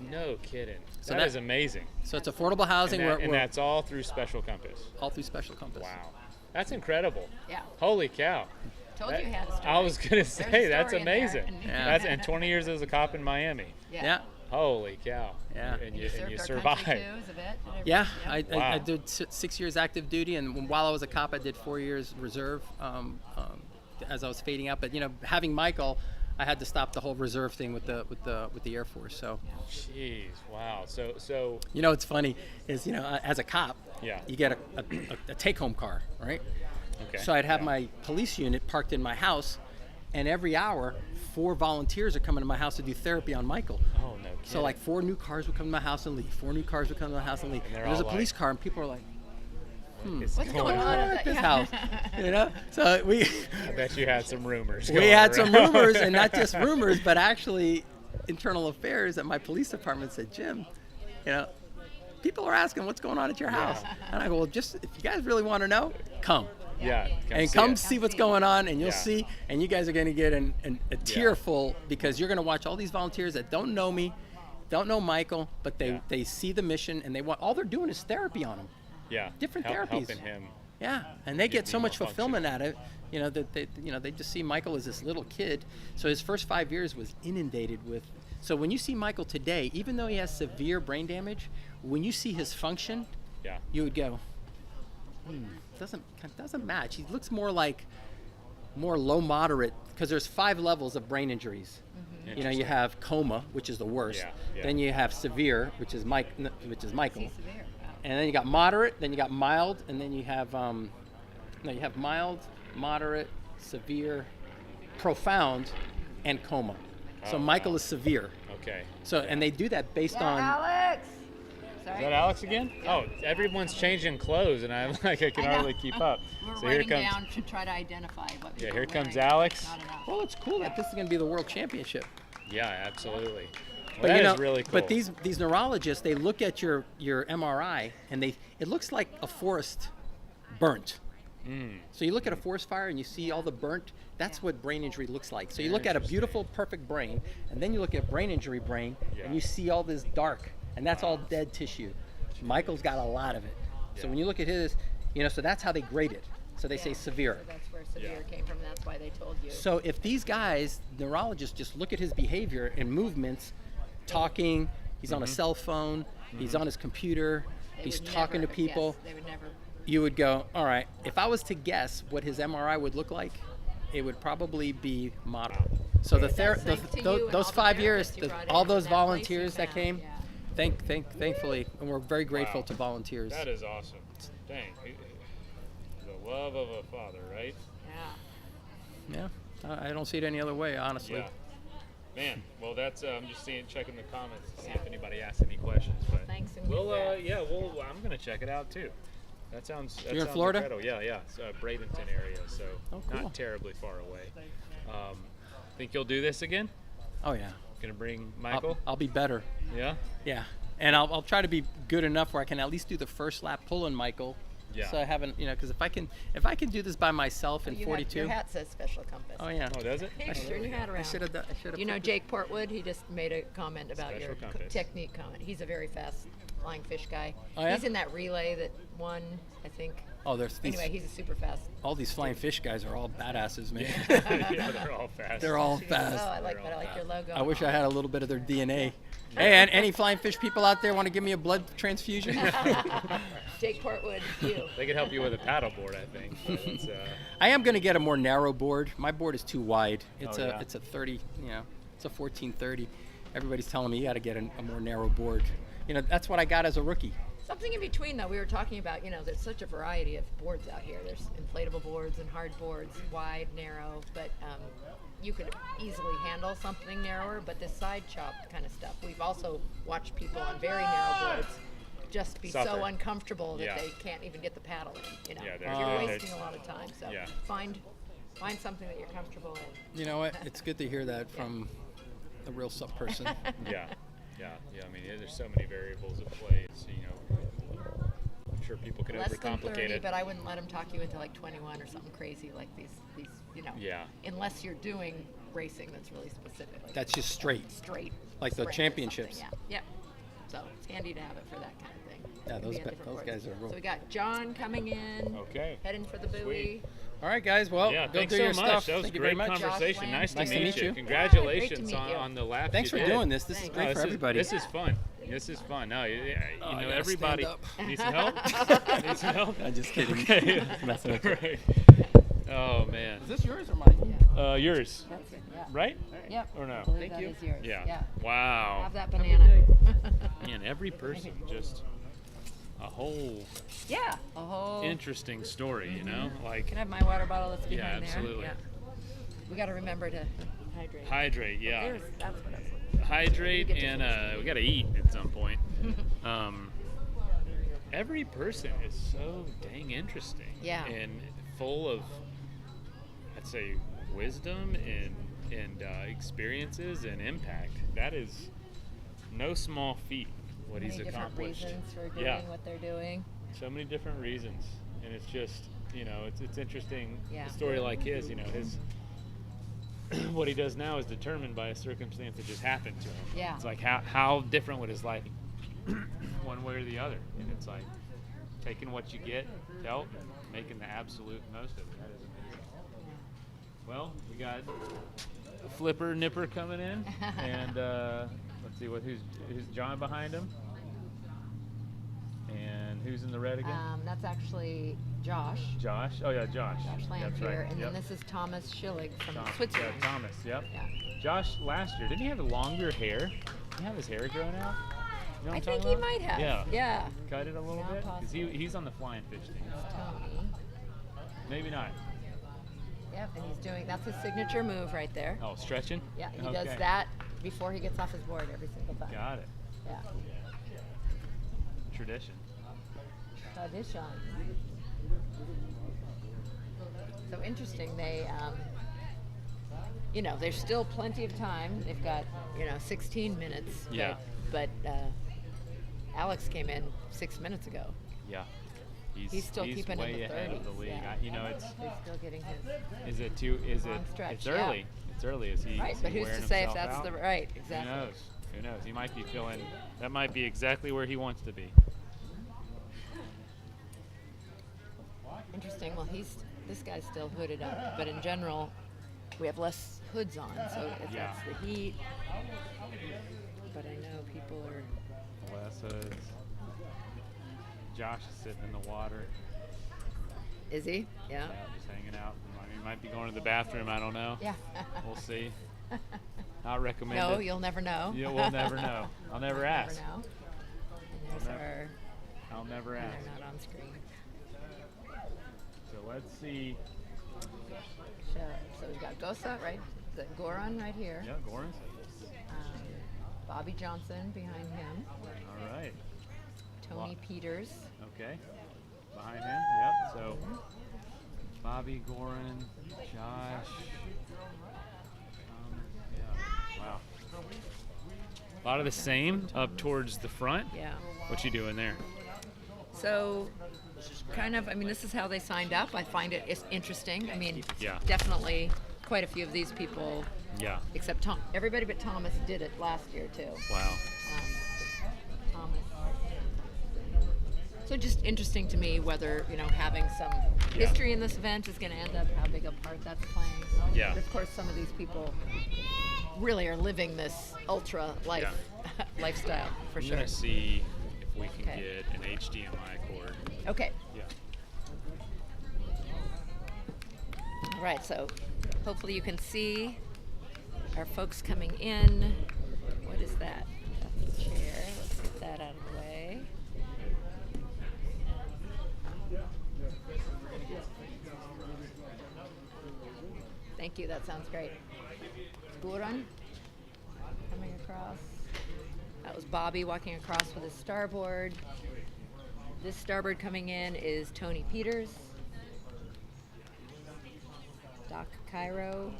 No kidding. So that is amazing. So it's affordable housing. And that's all through Special Compass. all through Special Compass. Wow. That's incredible. Yeah. Holy cow. Told That- you had a story. I was going to say, a that's story in there. amazing. Yeah. And 20 years as a cop in Miami. Yeah. Holy cow. Yeah. And you served our survived. country too, is a vet? Yeah, Wow. I did 6 years active duty, and while I was a cop, I did 4 years reserve as I was fading out. But having Michael, I had to stop the whole reserve thing with the Air Force. So, Jeez, wow. So what's funny is as a cop, Yeah. you get a take-home car, right? okay. So I'd have my police unit parked in my house, and every hour, 4 volunteers are coming to my house to do therapy on Michael. Oh, no kidding. So 4 new cars would come to my house and leave. 4 new cars would come to my house and leave. And they're And there's a all police like- car, and people are like, What's What's going on at at this that house? So we I bet you had some rumors. we going had some around. rumors, and not just rumors, but actually internal affairs at my police department said, Jim, people are asking what's going on at your house. And I go, well, just if you guys really want to know, come. Yeah. Come see see it. what's going on, and you'll Yeah. see, and you guys are going to get a tearful because you're going to watch all these volunteers that don't know me, don't know Michael, but they see the mission, and all they're doing is therapy on him. Yeah. different therapies. Helping him. Yeah, and they get so me much more fulfillment out of it. That they just see Michael as this little kid. So his first 5 years was inundated with. So when you see Michael today, even though he has severe brain damage, when you see his function, Yeah. you would go, doesn't match. He looks more low moderate because there's 5 levels of brain injuries. You have coma, which is the worst. Yeah. Then you have severe, which is Michael. Severe. And then you got moderate, then you got mild, and then you have you have mild, moderate, severe, profound, and coma. So Oh, Michael wow. is severe. Okay. So and they do that based on. Alex! Is Sorry. that Alex again? Oh, everyone's changing clothes, and I'm like, I can I know. hardly keep up. We're So here writing comes. down to try to identify what Yeah, people here are comes wearing. Alex. Not enough. Well, it's cool that this is going to be the world championship. Yeah, absolutely. Well, But that is really cool. But these neurologists, they look at your MRI, and it looks like a forest burnt. So you look at a forest fire and you see all the burnt. That's what brain injury looks like. So you look at a beautiful, perfect brain, and then you look at brain injury brain, Yeah. and you see all this dark, and that's all dead tissue. Michael's got a lot of it. So Yeah. when you look at his, so that's how they grade it. So they say severe. So that's where severe came from. That's why they told you. So if these guys, neurologists, just look at his behavior and movements, talking, he's on a cell phone, he's on his computer, They he's would talking to never people, guess. They would never. you would go, all right, if I was to guess what his MRI would look like, it would probably be moderate. So That's thanks to you and all those the 5 years, therapists you brought in all from those that place you volunteers that found, came, yeah. thankfully, and we're very grateful Wow. to volunteers. That is awesome. Dang. The love of a father, right? Yeah. Yeah, I don't see it any other way, honestly. Yeah. Man, well, that's I'm just checking the comments to see if anybody asks any questions. But Thanks and we'll, congrats. I'm gonna check it out too. That sounds. You're in sounds Florida? incredible. Yeah. It's, Bradenton area, so Oh, cool. not terribly far away. Think you'll do this again? Oh yeah. Gonna bring Michael? I'll be better. Yeah. Yeah, and I'll try to be good enough where I can at least do the first lap pulling Michael. Yeah. So I haven't, because if I can do this by myself in You have, 42. your hat says Special Compass. Oh yeah. Oh, does it? You're turning your hat around. I should have. You know Jake Portwood? He just made a comment about Special your Compass. technique comment. He's a very fast flying fish guy. Oh, yeah? He's in that relay that won, I think. Oh, there's these, Anyway, he's a super fast. all these flying fish guys are all badasses, man. Yeah, they're all fast. They're all Oh, fast. I like that. I like your logo. I wish I had a little bit of their DNA. Hey, and any flying fish people out there want to give me a blood transfusion? Jake Portwood, you. They could help you with a paddle board, I think. But it's, I am going to get a more narrow board. My board is too wide. It's Oh, yeah? it's a 30, it's a 1430. Everybody's telling me you got to get a more narrow board. That's what I got as a rookie. Something in between, though. We were talking about, there's such a variety of boards out here. There's inflatable boards and hard boards, wide, narrow, but you could easily handle something narrower. But this side chop kind of stuff, we've also watched people on very narrow boards just be Suffer. so uncomfortable that Yeah. they can't even get the paddle in. Yeah, You're they're- wasting a lot of time. So Yeah. find something that you're comfortable in. You know what? It's good to hear that from a real sub person. yeah. I mean, there's so many variables at play. So, I'm sure people could Less than overcomplicate 30, it. but I wouldn't let them talk you into like 21 or something crazy like these. Yeah. Unless you're doing racing that's really specific. Like That's just straight. straight. Like the sprint or championships. something, Yeah. So it's handy to have it for that kind of thing. Yeah, It can those be on ba- different those boards. guys are real- So we got John coming in. Okay. Heading for the buoy. Sweet. All right, guys. Well, Yeah, go thanks do so your much. stuff. That was Thank a you very great much. conversation. Josh Nice to Nice to meet you. Congratulations Yeah, great to meet you. on the lap. Thanks you for did. doing this. This is Thanks. great No, for everybody. This is fun. This is fun. No, you I know, gotta everybody stand up. needs some help. Needs some help. I'm just kidding. Okay. Messing with you. Right. Oh man. Is this yours or mine? Yours, That's it. Yeah. right? Yep. Or no? I believe Thank that you. is yours. Yeah. Wow. Have that banana. Man, every person just a whole Yeah. A whole. interesting story, you know? Like Can I have my water bottle that's Yeah, behind there? absolutely. Yeah. We got to remember to hydrate. hydrate, yeah. That's what I was looking for. Hydrate We get to and we got to eat at some point. Every person is so dang interesting. Yeah. And full of, I'd say, wisdom and experiences and impact. That is no small feat what Many he's different accomplished. reasons for doing Yeah. what they're doing. So many different reasons, and it's just it's interesting. Yeah. A story like his, his what he does now is determined by a circumstance that just happened to him. Yeah. It's like how different would his life one way or the other, and it's like taking what you get dealt and making the absolute most of it. That is amazing. Well, we got a flipper nipper coming in, and let's see who's John behind him. And who's in the red again? That's actually Josh. Josh. Oh yeah, Josh. Josh That's Lanphier. right. And Yep. then this is Thomas Schillig from Thomas. Switzerland. Yeah, Thomas. Yep. Yeah. Josh last year didn't he have longer hair? Did he have his hair grown out? You know what I I'm think talking he about? might have. Yeah. Yeah. Cut it a little Now bit because possible. he's on the flying fish team. Tony. Maybe not. Yep. And he's doing, that's his signature move right there. Oh, stretching. Yeah. He Okay. does that before he gets off his board every single time. Got it. Yeah. Tradition. Tradition. So interesting. They, there's still plenty of time. They've got, 16 minutes. Yeah. But Alex came in 6 minutes ago. Yeah. He's still keeping way in the ahead of the 30s, league. yeah. It's He's still getting his. is it too is Long it stretch, it's yeah. early. It's early. Is he Right, is but he who's wearing to say if himself that's out? the right? Exactly. Who knows? Who knows? He might be feeling that might be exactly where he wants to be. Interesting. Well, this guy's still hooded up, but in general, we have less hoods on, so if Yeah. that's the heat. But I know people are. Less hoods. Josh is sitting in the water. Is he? Yeah. Yeah, just hanging out. I mean, he might be going to the bathroom. I don't know. Yeah. We'll see. Not recommended. No, you'll never know. Yeah, we'll never know. I'll never Never ask. know. And there's never- our. I'll never ask. They're not on screen. So let's see. So we've got Gosa, right? The Goran right here. Yeah, Goran. Bobby Johnson behind him. All right. Tony Peters. Okay. Behind him. Yep. So Bobby, Goran, Josh. Yeah. Wow. A lot of the same up towards the front. Yeah. What you doing there? So, this is how they signed up. I find it interesting. Yeah. Definitely quite a few of these people, Yeah. except Tom. Everybody but Thomas did it last year too. Wow. Thomas. So just interesting to me whether, having some history in this event is going to end up how big a part that's playing. Yeah. But of course, some of these people really are living this ultra lifestyle for I'm sure. gonna see if we can Okay. get an HDMI cord. Okay. Yeah. All right. So hopefully you can see our folks coming in. What is that? That's a chair. Let's get that out of the way. Thank you. That sounds great. Goran coming across. That was Bobby walking across with his starboard. This starboard coming in is Tony Peters. Doc Cairo.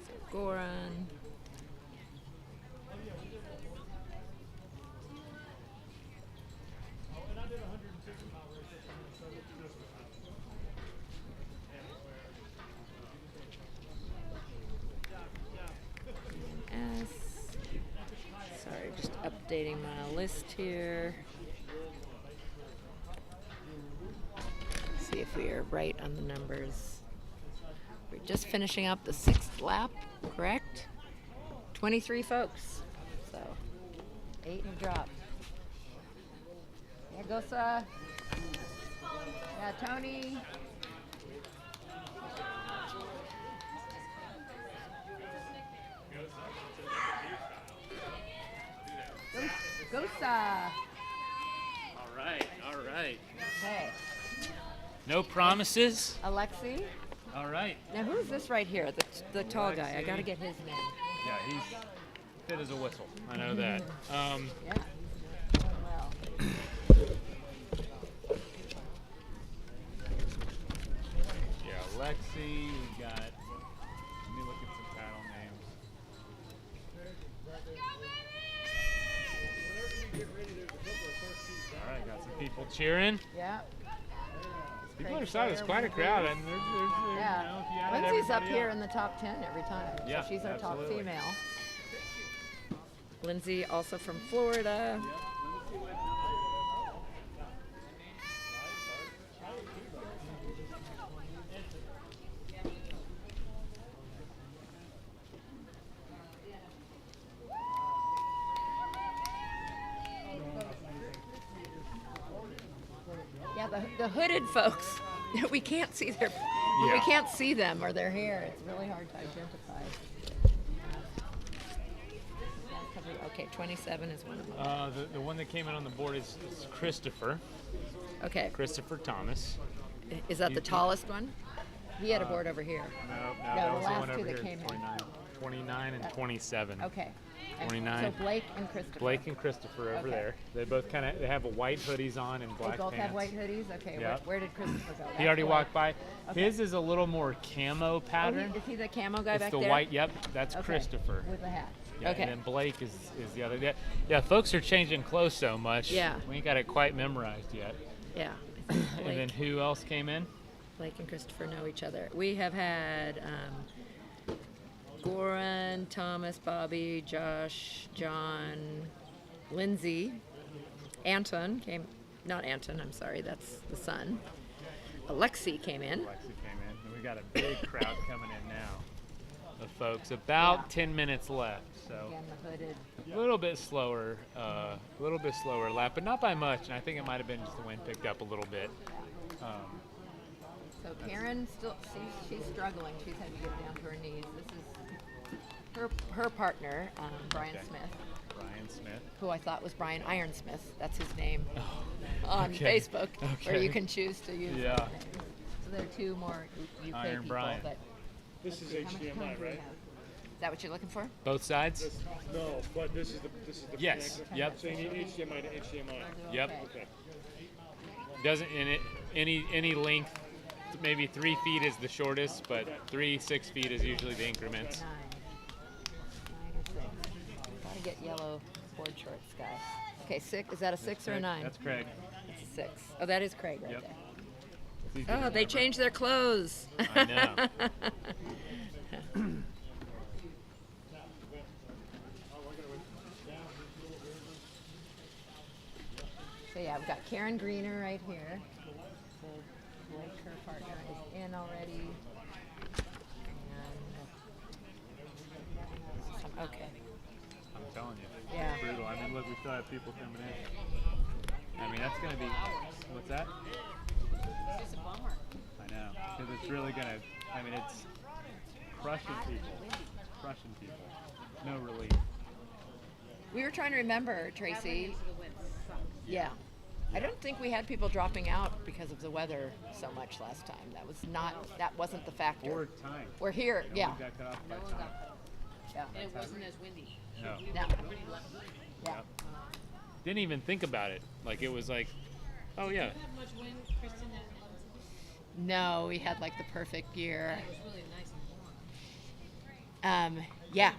So Goran. Sorry, just updating my list here. See if we are right on the numbers. We're just finishing up the 6th lap, correct? 23 folks. So 8 have dropped. Yeah, Gosa. Yeah, Tony. Gosa. All right. Okay. No promises. Alexi. All right. Now, who's this right here? The tall guy. I got to get his name. Yeah, he's fit as a whistle. I know that. Yeah. Doing well. Yeah, Lexi. We got. Let me look at some paddle names. All right, got some people cheering. Yeah. People are excited. It's quite a crowd. And there's Yeah. if you added Lindsay's up everybody here else. in the top 10 every time. Yeah, So she's our absolutely. top female. Lindsay, also from Florida. Yeah, the hooded folks, we can't see we Yeah. can't see them or their hair. It's really hard to identify. Okay, 27 is one of them. The one that came in on the board is Christopher Okay, Thomas. is that the tallest one? He had a board over here. No, No, that the was the last one two over that here. came in. 29 and 27. Okay. And 29. So Blake and Christopher. Blake and Christopher over Okay. there. They both they have white hoodies on and black They both pants. have white hoodies? Okay, Yeah. where did Christopher go? He already That's walked by. Okay. His is a little more camo Oh, pattern. is he the camo guy It's back the there? white. Yep, that's Okay. Christopher. With the hat. Yeah, Okay. And then Blake is the other. Yeah, folks are changing clothes so much. Yeah. We ain't got it quite memorized yet. Yeah. I think And then who else came in? Blake and Christopher know each other. We have had Goran, Thomas, Bobby, Josh, John, Lindsay, Anton came. Not Anton, I'm sorry, that's the son. Alexi came in. Lexi came in. And we got a big crowd coming in now. Of folks, about Yeah. 10 minutes left. So Again, the hooded. a little bit slower lap, but not by much. And I think it might have been just the wind picked up a little bit. So Karen still, she's struggling. She's had to get down to her knees. This is her partner, Brian Okay. Smith, Brian Smith. who I thought was Brian Ironsmith. That's his name on okay. Facebook, where Okay. you can choose to use. Yeah. that name. So there are two more UK Iron people. Brian. But This is how much time HDMI, do we right? have? Is that what you're looking for? Both sides? No, but this is the Yes. connector. Yep. So you need HDMI to HDMI. Yep. Okay. Okay. Doesn't in it any length. Maybe 3 feet is the shortest, but 6 feet is usually the increments. 9 or 6. Gotta get yellow board shorts, guys. Okay, 6. Is that a 6 or a 9? That's Craig. It's a 6. Oh, that is Craig right Yep. there. It's easy to Oh, they remember. changed their clothes. I know. So yeah, we've got Karen Greener right here. So Blake, her partner, is in already. And okay. I'm telling you. Yeah. It's brutal. I mean, look, we still have people coming in. I mean, that's going to be, what's that? It's a bummer. I know. Because it's really going to, I mean, it's crushing people. Crushing people. No relief. We were trying to remember, Tracy. Into the wind sucks. Yeah. I don't think we had people dropping out because of the weather so much last time. That wasn't the factor. Or time. We're here, No yeah. one got cut off by No one time. got cut. Yeah. And it wasn't as windy. No. We No. were pretty lucky. Yeah. Yep. Didn't even think about it. Like, it was like, oh, yeah. Did you have much wind, Kristen? No, we had like the perfect year. It was really nice and warm. Yeah.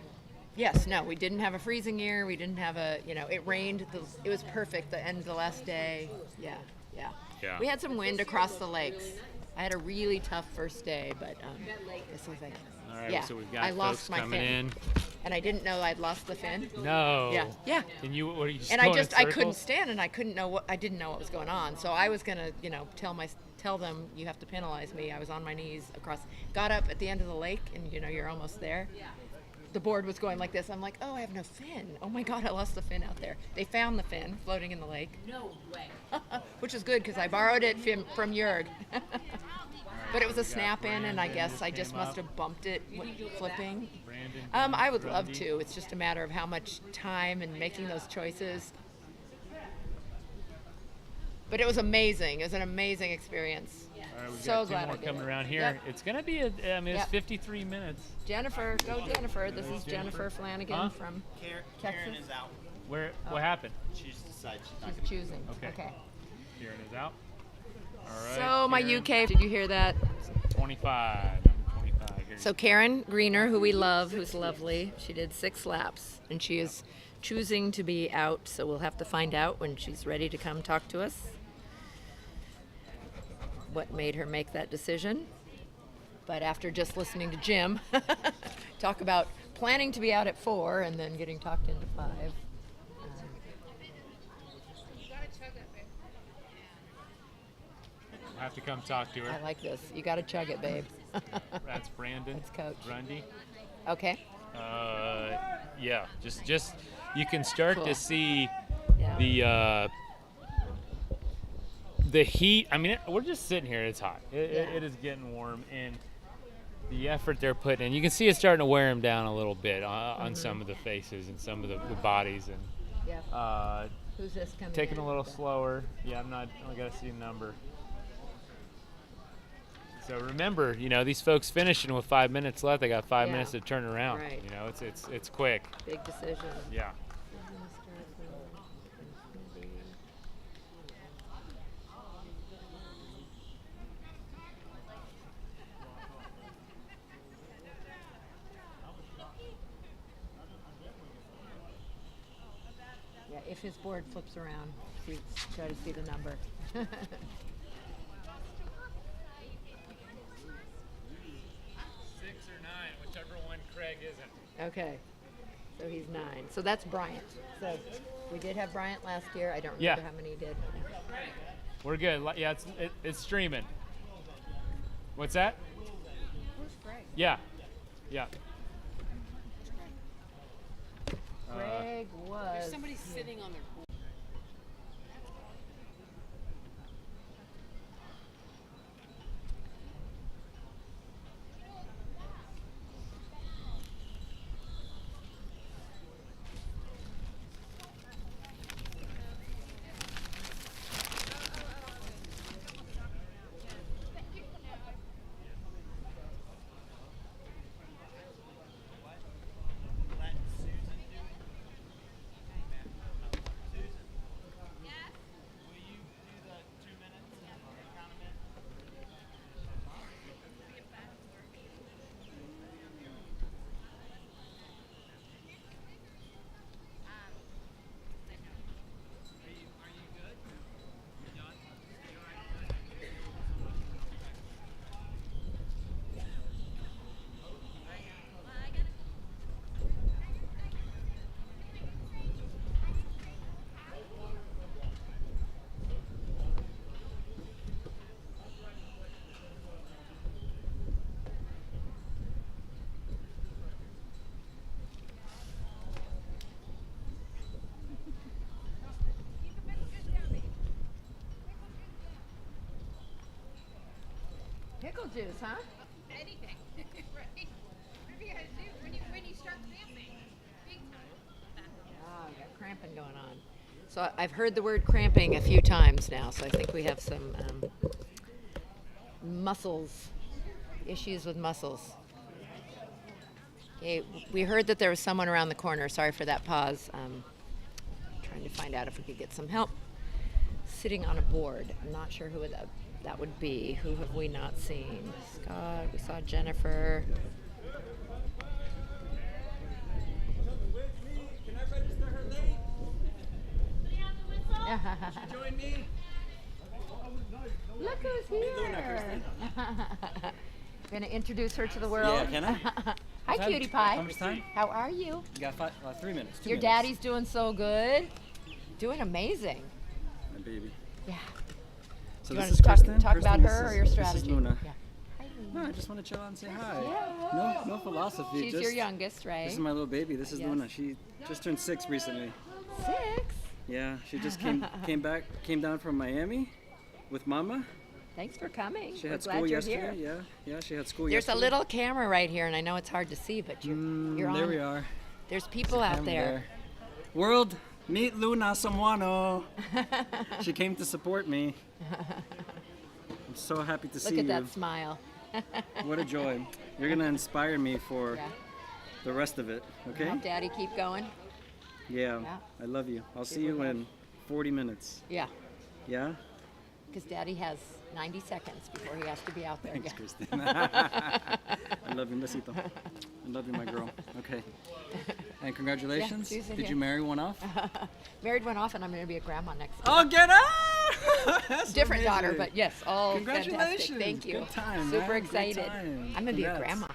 Yes, no, we didn't have a freezing year. We didn't have it rained. It was perfect the end of the last day. Yeah. Yeah. We had some wind across the lakes. I had a really tough first day, but this was like, All right, yeah. so we've got I folks lost my coming fin. in. And I didn't know I'd lost the fin. No. Yeah. And you, what are you just And I going in I couldn't circles? stand, and I didn't know what was going on. So I was gonna, tell them you have to penalize me. I was on my knees across, got up at the end of the lake, and you're almost there. The board was going like this. I'm like, oh, I have no fin. Oh my God, I lost the fin out there. They found the fin floating in the lake, No way. which is good because I borrowed it from Jurg. But it was a snap in, and I guess I just must have bumped it flipping. Brandon, I would love Grundy. to. It's just a matter of how much time and making those choices. But it was amazing. It was an amazing experience. All right, we've So got two glad more I did coming it. around here. Yep. It's going to be, it's Yep. 53 minutes. Jennifer, go Jennifer. This is Jennifer Flanagan Huh? from Karen Texas. is out. What happened? She's decided she's not She's choosing. Okay. Kieran is out. All right. So my Kieran, UK, did you hear that? 25. Number 25. Here So Karen Greener, who we love, who's lovely, she did 6 laps, and she is choosing to be out. So we'll have to find out when she's ready to come talk to us. What made her make that decision? But after just listening to Jim talk about planning to be out at 4 and then getting talked into 5. I'll have to come talk to her. I like this. You got to chug it, babe. That's Brandon. That's Coach. Grundy. Okay. Yeah. Just you can start Cool. to see Yeah. the heat. I mean, we're just sitting here. It's hot. Yeah. It is getting warm, and the effort they're putting in. You can see it's starting to wear them down a little bit on some of the faces and some of the bodies, and Yeah. Who's this coming taking in? a little slower. Yeah, I got to see a number. So remember, these folks finishing with 5 minutes left. They got 5 Yeah. minutes to turn around. Right. It's quick. Big decision. Yeah. Yeah, if his board flips around, try to see the number. 6 or 9, whichever one Craig isn't. Okay, so he's 9. So that's Bryant. So we did have Bryant last year. I don't remember Yeah. how many he did. We're good. Yeah, it's streaming. What's that? Who's Greg? Yeah. Yeah. Greg was. There's somebody sitting on their board. Pickle juice, huh? Anything, right? Whatever you gotta do when you start cramping, big time. Oh, we got cramping going on. So I've heard the word cramping a few times now, so I think we have some issues with muscles. Okay, we heard that there was someone around the corner. Sorry for that pause. Trying to find out if we could get some help. Sitting on a board. I'm not sure who that would be. Who have we not seen? Scott, we saw Jennifer. Join me. Look who's here. Gonna introduce her to the world. Yeah, can I? Hi, Time? cutie pie. How much time? How are you? You got 3 minutes. Your daddy's doing so good. Doing amazing. My baby. Yeah. So Do you this want is to talk Kristen. about Kristen, her or your This strategy? is Luna. Yeah. Hi, No, Luna. I just want to chill out and say hi. Yeah. No philosophy. She's just, your youngest, right? This is my little baby. This is Yes. Luna. She just turned 6 recently. 6. Yeah, she just came down from Miami with Mama. Thanks for coming. She We're had glad school you're yesterday. here. Yeah, she had school There's yesterday. a little camera right here, and I know it's hard to see, but you're on. There we are. There's people out there. World, meet Luna Somuano. She came to support me. I'm so happy to see Look at you. that smile. What a joy. You're going to inspire me for Yeah. the rest of it, okay? Help Daddy keep going. Yeah, Yeah. I love you. I'll see you in 40 minutes. Yeah, Yeah? because Daddy has 90 seconds before he has to be out there Thanks, again. Kristen. I love you, besito. I love you, my girl. Okay. And congratulations. she's in Did here. you marry one off? Married one off, and I'm going to be a grandma next year. Oh, get out! That's Different amazing. daughter, but yes, all Congratulations. fantastic. Thank you. Good time, Super man. Great excited. time. I'm going to be a Congrats. grandma.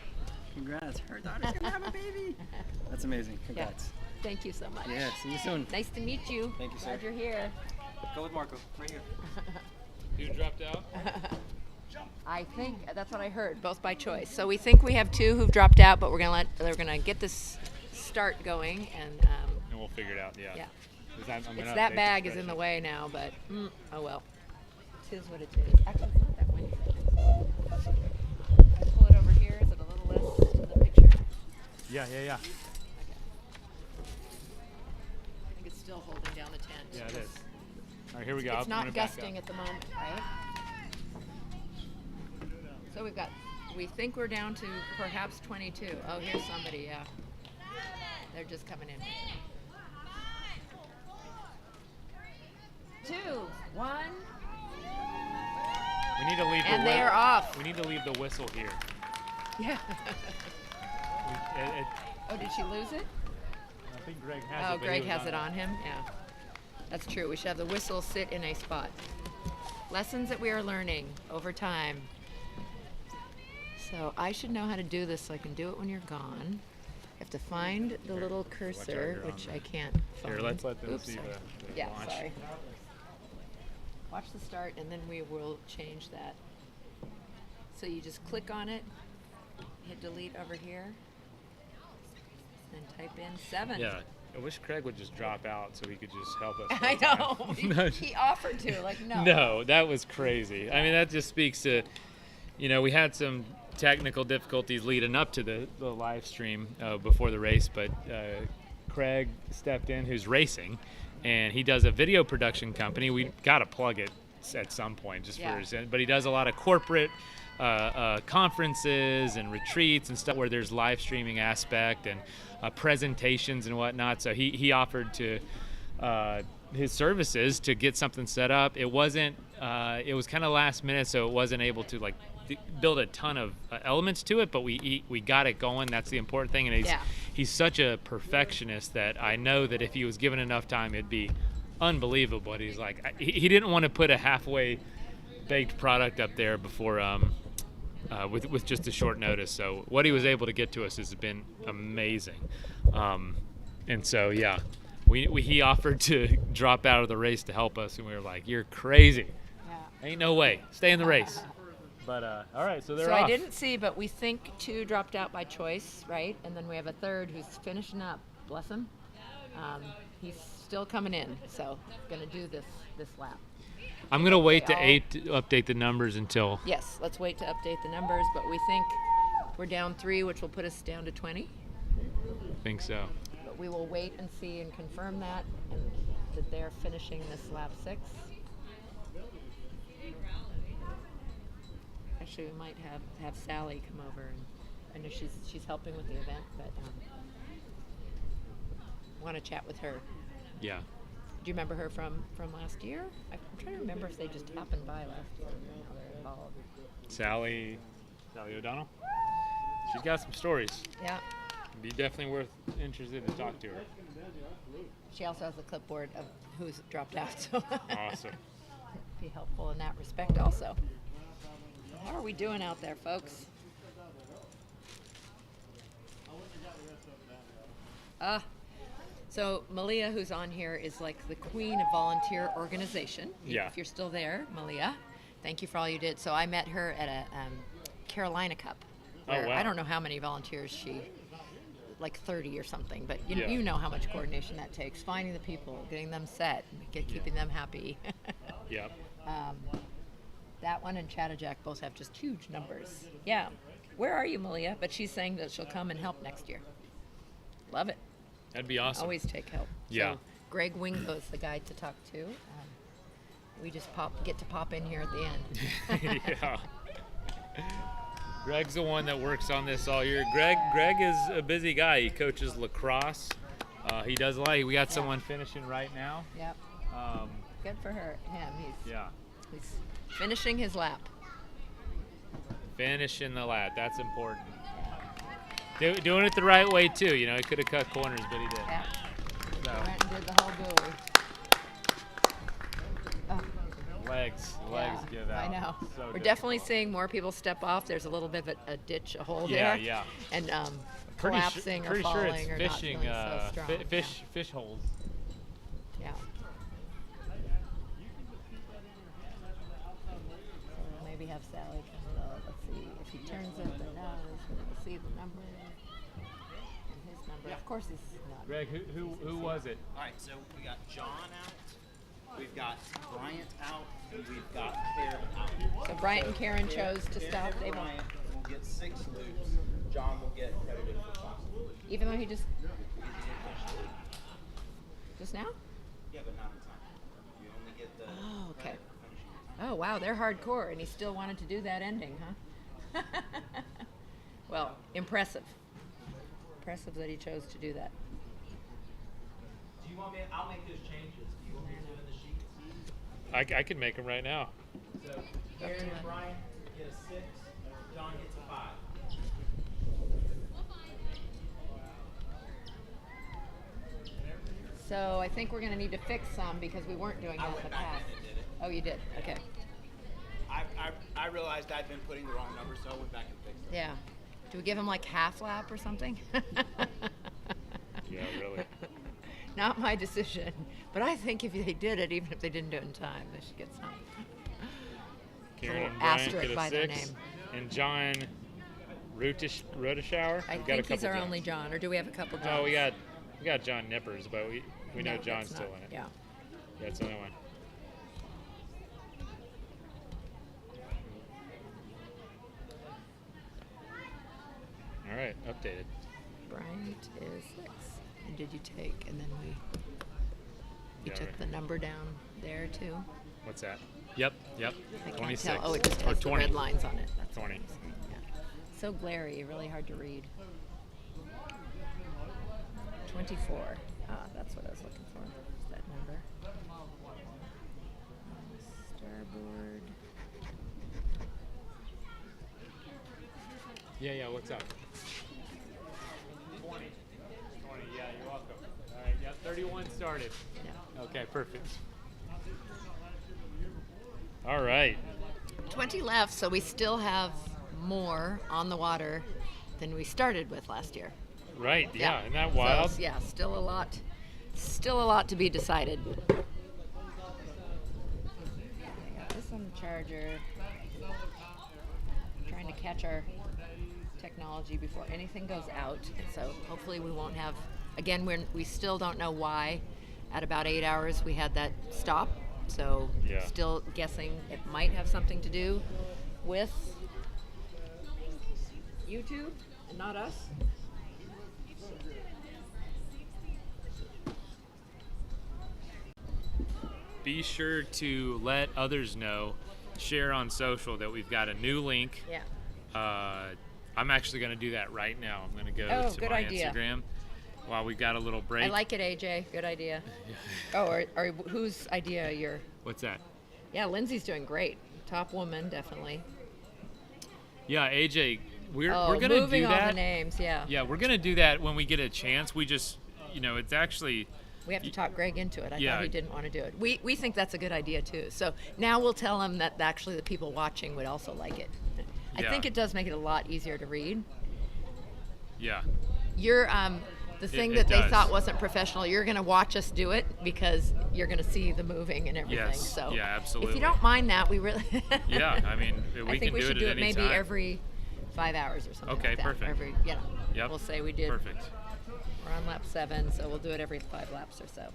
Congrats. Her daughter's gonna have a baby. That's amazing. Congrats. Thank you so much. Yeah, see you soon. Nice to meet you. Thank you, sir. Glad you're here. Go with Marco, right here. Who dropped out? I think that's what I heard, both by choice. So we think we have 2 who've dropped out, but they're gonna get this start going, and And we'll figure it out. Yeah. yeah, 'Cause I'm it's gonna that update bag the is in the spreadsheet. way now, but oh well. It is what it is. Actually, it's not that windy. If I pull it over here, is it a little less to the picture? Yeah. I think it's still holding down the tent. Yeah, it is. All right, here we go. It's I'm gonna not back gusting up. at the moment, right? So we think we're down to perhaps 22. Oh, here's somebody, yeah. They're just coming in. 2, 1, We need to leave and the they whi- are off. We need to leave the whistle here. Yeah. It, Oh, did she lose it? I think Greg has it. Oh, but he Greg was has it on him. Yeah. That's true. We should have the whistle sit in a spot. Lessons that we are learning over time. So I should know how to do this so I can do it when you're gone. I have to find the little cursor, you're on which there. I can't find. Here, let's let them Oops, see sorry. the Yeah, launch. sorry. Watch the start, and then we will change that. So you just click on it, hit delete over here, and type in 7. Yeah. I wish Craig would just drop out so he could just help us. I know. No. He offered to, like, no. No, that was crazy. I mean, that just speaks to, we had some technical difficulties leading up to the live stream before the race, but Craig stepped in, who's racing, and he does a video production company. We got to plug it at some point just Yeah. for his, but he does a lot of corporate conferences and retreats and stuff where there's live streaming aspect and presentations and whatnot. So he offered to his services to get something set up. It wasn't. It was kind of last minute, so it wasn't able to build a ton of elements to it. But we got it going. That's the important thing. And he's such a perfectionist that I know that if he was given enough time, it'd be unbelievable. But he's like, he didn't want to put a halfway baked product up there before with just a short notice. So what he was able to get to us has been amazing. And so yeah, he offered to drop out of the race to help us, and we were like, "You're crazy! Yeah. Ain't no way! Stay in the race." But all right, so they're So off. I didn't see, but we think 2 dropped out by choice, right? And then we have a 3rd who's finishing up. Bless him. He's still coming in, so gonna do this lap. I'm gonna wait to all- update the numbers until. Yes, let's wait to update the numbers, but we think we're down 3, which will put us down to 20. I think so. But we will wait and see and confirm that, and that they're finishing this lap 6. Actually, we might have Sally come over, and I know she's helping with the event, but want to chat with her. Yeah. Do you remember her from last year? I'm trying to remember if they just happened by last year. Now they're involved. Sally O'Donnell. She's got some stories. Yeah. Be definitely interested to talk to her. She also has a clipboard of who's dropped out, so Awesome. be helpful in that respect also. How are we doing out there, folks? So Malia, who's on here, is like the queen of volunteer organization. Yeah. If you're still there, Malia, thank you for all you did. So I met her at a Carolina Cup. Where wow. I don't know how many volunteers like 30 or something, but Yeah. you know how much coordination that takes. Finding the people, getting them set, keeping them happy. Yep. That one and Chattajack both have just huge numbers. Yeah. Where are you, Malia? But she's saying that she'll come and help next year. Love it. That'd be awesome. Always take help. Yeah. So Greg Wingo is the guy to talk to. We just get to pop in here at the end. Yeah. Greg's the one that works on this all year. Greg is a busy guy. He coaches lacrosse. He does a lot. We got someone finishing right now. Yep. Good for him. He's finishing his lap. Finishing the lap. That's important. Doing it the right way too. You know, he could have cut corners, but he did. Yeah. So, Went and did the whole buoy. legs give out. I know. So We're difficult. definitely seeing more people step off. There's a little bit of a ditch, a hole Yeah, there. yeah. And Pretty collapsing or pretty sure falling it's or fishing, not feeling so strong. fish holes. Yeah. So maybe have Sally come up. Let's see if he turns it, but no, we'll see the number. And his number, of course, is not. Greg, who was it? All right, so we got John out, we've got Bryant out, and we've got Karen out. So Bryant and Karen chose to stop. They won't, Bryant will get 6 loops. John will get credited for 5 loops. even though he just now? Yeah, but not in time. You only get the Oh, okay. credit for finishing in time. Oh wow, they're hardcore, and he still wanted to do that ending, huh? Well, impressive. Impressive that he chose to do that. Do you want me? I'll make those changes. Do you want me to do in the sheet? I could make them right now. So Karen and Brian get a 6. John gets a 5. So I think we're going to need to fix some because we weren't doing that in the past. and did it. Oh, you did? Okay. I realized I'd been putting the wrong number, so I went back and fixed it. Yeah. Do we give him like half lap or something? Yeah, really. Not my decision. But I think if they did it, even if they didn't do it in time, they should get some. Karen and little Bryant asterisk get a by their 6, name. and John Rutishauer. I We've got a think he's couple our Johns. only John, or do we have a couple Johns? Oh, we got John Nippers, but we know No, John's that's still not- in it. Yeah. That's the only one. All right, updated. Bryant is 6. And did you take, and then you Yeah, took right. the number down there too? What's that? Yep. I can't 26. tell. Oh, it just or has the 20. red lines on it. That's 20. what I'm saying, yeah. So glary, really hard to read. 24. Ah, that's what I was looking for. That number. Starboard. Yeah, what's up? 20. Yeah, you're welcome. All right, yeah, 31 started. Yeah. Okay, perfect. All right. 20 left, so we still have more on the water than we started with last year. Right, yeah, isn't that So, wild? yeah, still a lot to be decided. I got this on the charger. Trying to catch our technology before anything goes out, and so hopefully we won't have. Again, we still don't know why. At about 8 hours, we had that stop. So Yeah. still guessing it might have something to do with YouTube and not us. Be sure to let others know, share on social that we've got a new link. Yeah. I'm actually going to do that right now. I'm going to go Oh, to good my idea. Instagram while we've got a little break. I like it, AJ. Good idea. Oh, or whose idea? Your? What's that? Yeah, Lindsay's doing great. Top woman, definitely. Yeah, AJ, we're Oh, going to do moving all the that. names. Yeah. Yeah, we're going to do that when we get a chance. We just, it's actually, We have to talk Greg into it. I Yeah. thought he didn't want to do it. We think that's a good idea too. So now we'll tell him that actually the people watching would also like it. I Yeah. think it does make it a lot easier to read. yeah. You're the thing it that they does. thought wasn't professional. You're going to watch us do it because you're going to see the moving and everything. Yes. So Yeah, if absolutely. you don't mind that, we really. Yeah, I mean, we I think can we do should it do at it any maybe time. every 5 hours or something. Okay, like that. perfect. Every, Yep. We'll say we did. Perfect. We're on lap 7, so we'll do it every 5 laps or so.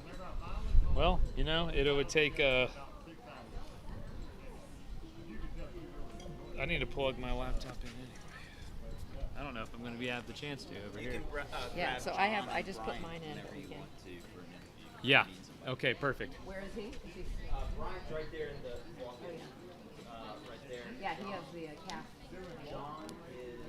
Well, it would take. I need to plug my laptop in anyway. I don't know if I'm going to have the chance to over here. Yeah. So I just put mine in. But we can. Yeah. Okay. Perfect. Where is he? Is he? Brian's right there in the walk Oh, yeah. right there. Yeah, he has the calf. John is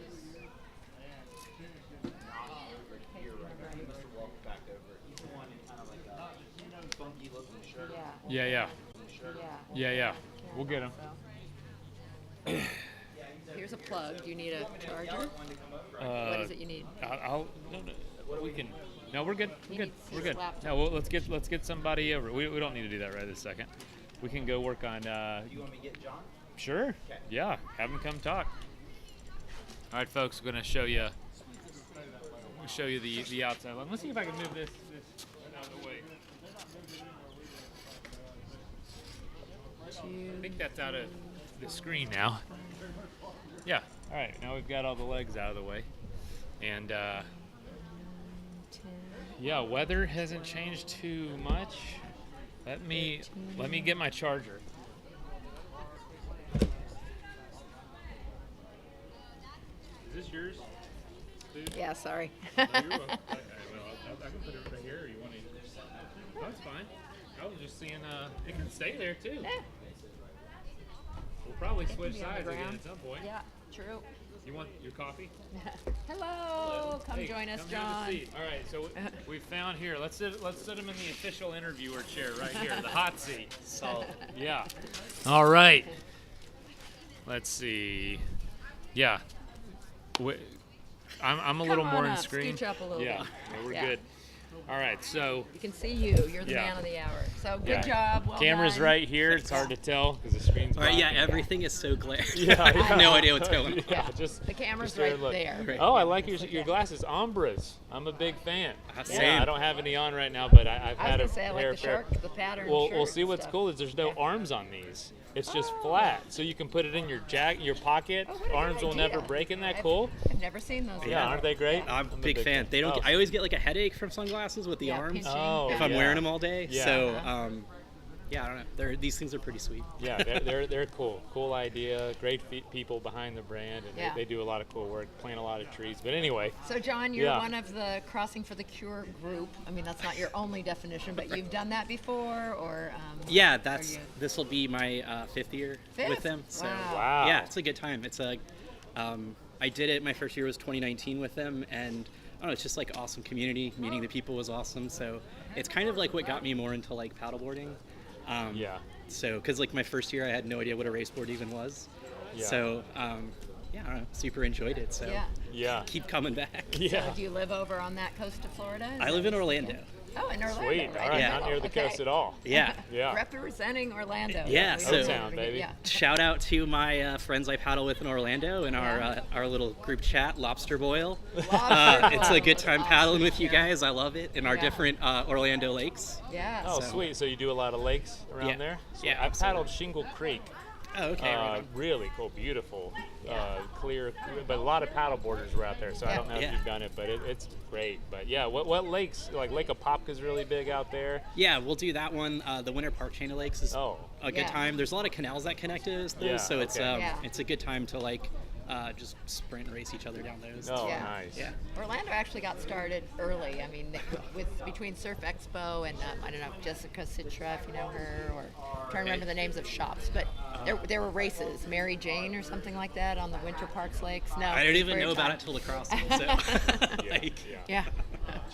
not over here right now. He must have walked back over. He's the one in kind of like a funky looking shirt. Yeah. Yeah. Yeah. Yeah. We'll get him. Here's a plug. Do you need a charger? Uh, What is it you need? I'll no, we can. No, we're good. We're He good. needs We're his good. laptop. No, well, let's get somebody over. We don't need to do that right this second. We can go work on. You want me to get John? Sure. Yeah. Have him come talk. All right, folks. We're gonna show you. The outside. Let's see if I can move this out of the way. I think that's out of the screen now. Yeah. All right. Now we've got all the legs out of the way, and yeah, weather hasn't changed too much. Let me get my charger. Is this yours? Dude? Yeah, sorry. Oh, you're welcome. Okay, well, I can put it right here. Or you want to? Oh, that's fine. I was just seeing. It can stay there too. Yeah. We'll probably It can switch be on the sides again ground. at some point. Yeah, true. You want your coffee? Hello. Come Hey, join us, come have a John. seat. All right, so we found here. Let's sit him in the official interviewer chair right here, the hot seat. Solid. Yeah. All right. Let's see. Yeah. I'm a little Come more on in up, screen. scooch up a little yeah. bit. Yeah, we're Yeah. good. All right, so You can see you. You're the Yeah. man of the hour. So good yeah. job. Well Camera's done. right here. It's hard to tell because the screen's All right, yeah, blocking. everything is so glare. Yeah, I have no idea what's going on. Yeah, just The camera's just there, right look. there. Right. Oh, I like your glasses, Ombras. I'm a big fan. Same. Yeah, I don't have any on right now, but I've I was had gonna a say I pair like the of shark, the pattern. We'll shirt see and what's stuff. cool is there's no arms on these. It's just flat, so you can put it in your pocket. Oh, what a good Arms will never idea. break. Isn't that I've- cool? I've never seen those. Yeah, aren't they great? I'm a a big fan. They don't. Oh. I always get like a headache from sunglasses with the Yeah, arms pinching. Oh, if I'm yeah. wearing them all day. Yeah. So, yeah, I don't know. These things are pretty sweet. Yeah, they're cool. Cool idea. Great people behind the brand, and Yeah. they do a lot of cool work, plant a lot of trees. But anyway, So John, you're Yeah. one of the Crossing for the Cure group. I mean, that's not your only definition, but you've done that before, or Yeah, are you- this will be my 5th year with Fifth? them. So Wow. wow. yeah, it's a good time. It's a I did it. My first year was 2019 with them, and I don't know, it's just like awesome community. Meeting the people was awesome. So it's kind of like what got me more into like paddleboarding. Yeah. So, because like my first year, I had no idea what a raceboard even was. Yeah. So, yeah, I don't know, super enjoyed it. So, Yeah. Yeah. keep coming back. Yeah. So do you live over on that coast of Florida? Is I that live in what- Orlando. Oh, in Orlando. Sweet. Right All right. Yeah. Not near the Okay. coast at all. Yeah. Yeah. Representing Orlando. Yeah, we so- always O-Town, wanted to baby. Yeah. Shout out to my friends I paddle with in Orlando and our little group chat, Lobster Boil. Lobster It's a Boil. good time Awesome. paddling with you Yeah. guys. I love it. In our Yeah. different Orlando lakes. Yeah. Oh, So- sweet. So you do a lot of lakes around Yeah. there? Yeah, I've absolutely. paddled Shingle Creek. Oh, okay. Right on. Really cool, beautiful, clear. But a lot of paddle boarders were out there, so I don't know if you've done it, but it's great. But yeah, what lakes? Like Lake Apopka's really big out there. Yeah, we'll do that one. The Winter Park Chain of Lakes is a good time. There's a lot of canals that connect us, so it's a good time to like just sprint and race each other down those. Oh, nice. Yeah. Orlando actually got started early. I mean, between Surf Expo and I don't know if Jessica Citra, if you know her, or I'm trying to remember the names of shops, but there were races. Mary Jane or something like that on the Winter Parks lakes. No, I didn't even know about it till the crossing. So. Yeah.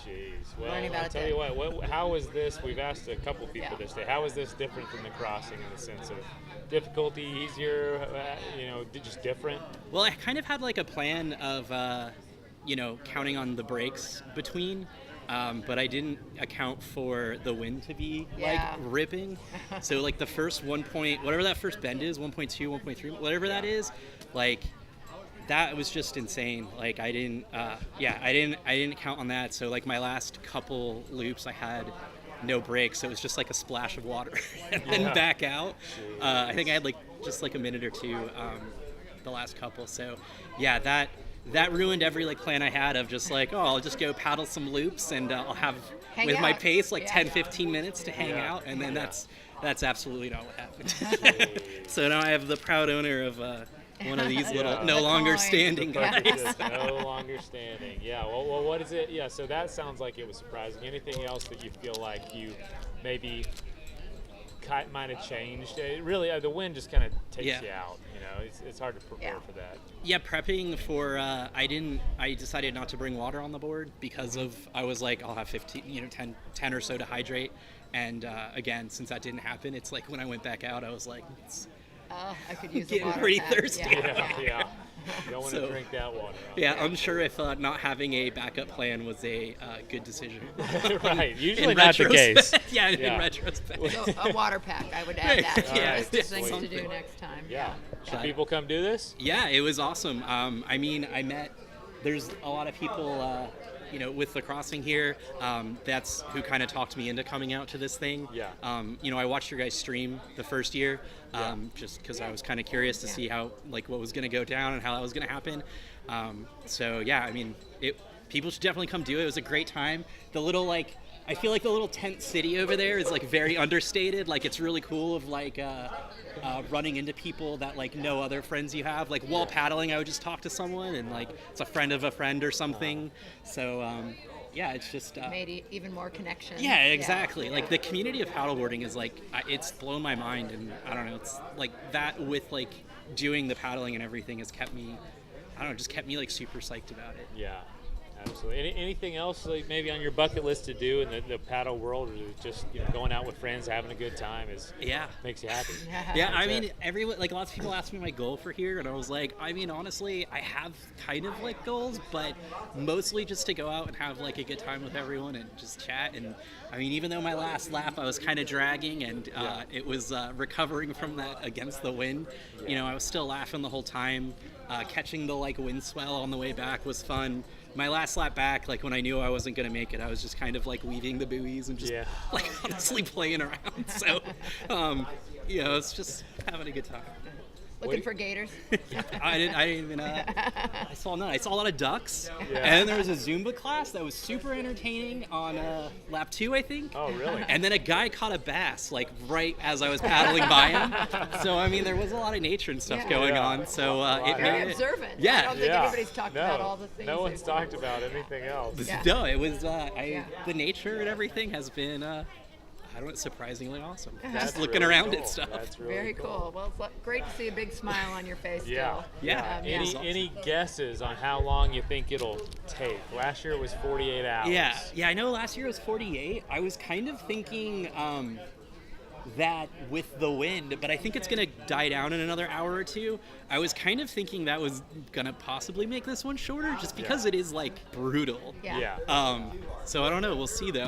Jeez. Well, Learning about I'll tell you what. How is this? We've asked a couple people this day. How is this different than the crossing in the sense of difficulty, easier? Just different. Well, I kind of had like a plan of, counting on the breaks between, but I didn't account for the wind to be like ripping. So like the first 1 point, whatever that first bend is, 1.2, 1.3, whatever that is, like. That was just insane. Like I didn't count on that. So like my last couple loops, I had no brakes. So it was just like a splash of water and then back out. I think I had like just like a minute or two the last couple. So yeah, that ruined every like plan I had of just like, I'll just go paddle some loops and I'll have my pace like 10-15 minutes to hang out, and then that's absolutely not what happened. So now I have the proud owner of one of these little no longer standing guys. No longer standing. Yeah. Well, what is it? Yeah. So that sounds like it was surprising. Anything else that you feel like you maybe might have changed? Really, the wind just kind of takes you out. It's hard to prepare for that. Yeah, prepping for I decided not to bring water on the board because of I was like I'll have 10 or so to hydrate, and again, since that didn't happen, it's like when I went back out, I was like. I could use getting pretty thirsty. Yeah. You don't want to drink that water. Yeah, I'm sure if not having a backup plan was a good decision. Right, usually not the case. In retrospect. So a water pack, I would add that to the list of things to do next time. Yeah. Should people come do this? Yeah, it was awesome. There's a lot of people, with the crossing here, that's who kind of talked me into coming out to this thing. Yeah. I watched your guys stream the first year, just because I was kind of curious to see how, like, what was going to go down and how that was going to happen. People should definitely come do it. It was a great time. The little, I feel like the little tent city over there is, very understated. Like, it's really cool of, running into people that, know other friends you have. Like, while paddling, I would just talk to someone, and, it's a friend of a friend or something. So, it's just... made even more connections. Yeah, exactly. Yeah. The community of paddleboarding is, it's blown my mind, and I don't know, it's, that with, doing the paddling and everything has kept me, super psyched about it. Yeah. Absolutely. Anything else maybe on your bucket list to do in the paddle world, or just going out with friends, having a good time makes you happy? Yeah, I mean, everyone lots of people ask me my goal for here, and I was like, honestly, I have kind of goals, but mostly just to go out and have a good time with everyone and just chat. And I mean, even though my last lap I was kind of dragging and it was recovering from that against the wind, I was still laughing the whole time. Catching the wind swell on the way back was fun. My last lap back, when I knew I wasn't going to make it, I was just kind of leaving the buoys and just honestly playing around. So, it's just having a good time. Looking for gators? I didn't even, I saw none. I saw a lot of ducks. Yeah. And then there was a Zumba class that was super entertaining on lap 2, I think. Oh, really? And then a guy caught a bass, right as I was paddling by him. So, I mean, there was a lot of nature and stuff going on. So, it very made observant. Yeah. I don't think anybody's talked about all the things. No one's talked about anything else. No, it was, the nature and everything has been, surprisingly awesome. Just looking really around cool. at stuff. That's really very cool. Well, it's great to see a big smile on your face. Still. Yeah. Any guesses on how long you think it'll take? Last year it was 48 hours. Yeah. I know last year it was 48. I was kind of thinking that with the wind, but I think it's going to die down in another hour or two. I was kind of thinking that was going to possibly make this one shorter, just because it is brutal. Yeah. So I don't know. We'll see though.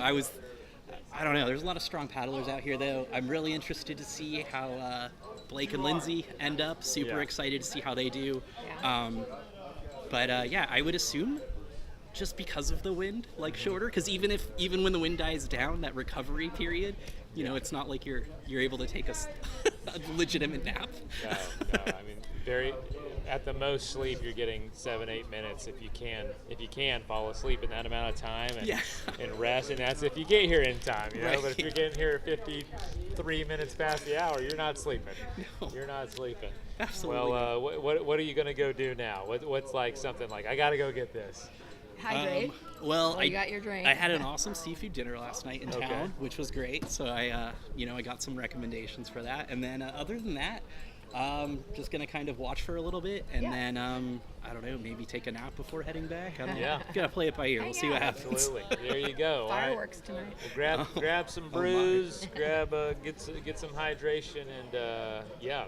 I don't know. There's a lot of strong paddlers out here, though. I'm really interested to see how Blake and Lindsay end up. Super excited to see how they do. Yeah. I would assume just because of the wind, shorter. Because even when the wind dies down, that recovery period, it's not like you're able to take a legitimate nap. No. I mean, at the most sleep, you're getting 7-8 minutes if you can fall asleep in that amount of time and rest. And that's if you get here in time, you know. Right. But if you're getting here 53 minutes past the hour, you're not sleeping. No. You're not sleeping. Absolutely. Well, what are you gonna go do now? What's like something like I gotta go get this? Hydrate. Well, You got your drink. I had an awesome seafood dinner last night in Okay. town, which was great. So I got some recommendations for that. And then other than that, just gonna kind of watch for a little bit, and then I don't know, maybe take a nap before heading back. I don't know. Yeah. Gotta play it by ear. We'll see what happens. Absolutely. There you go. All right. Fireworks tonight. Well, grab some brews, get some hydration, and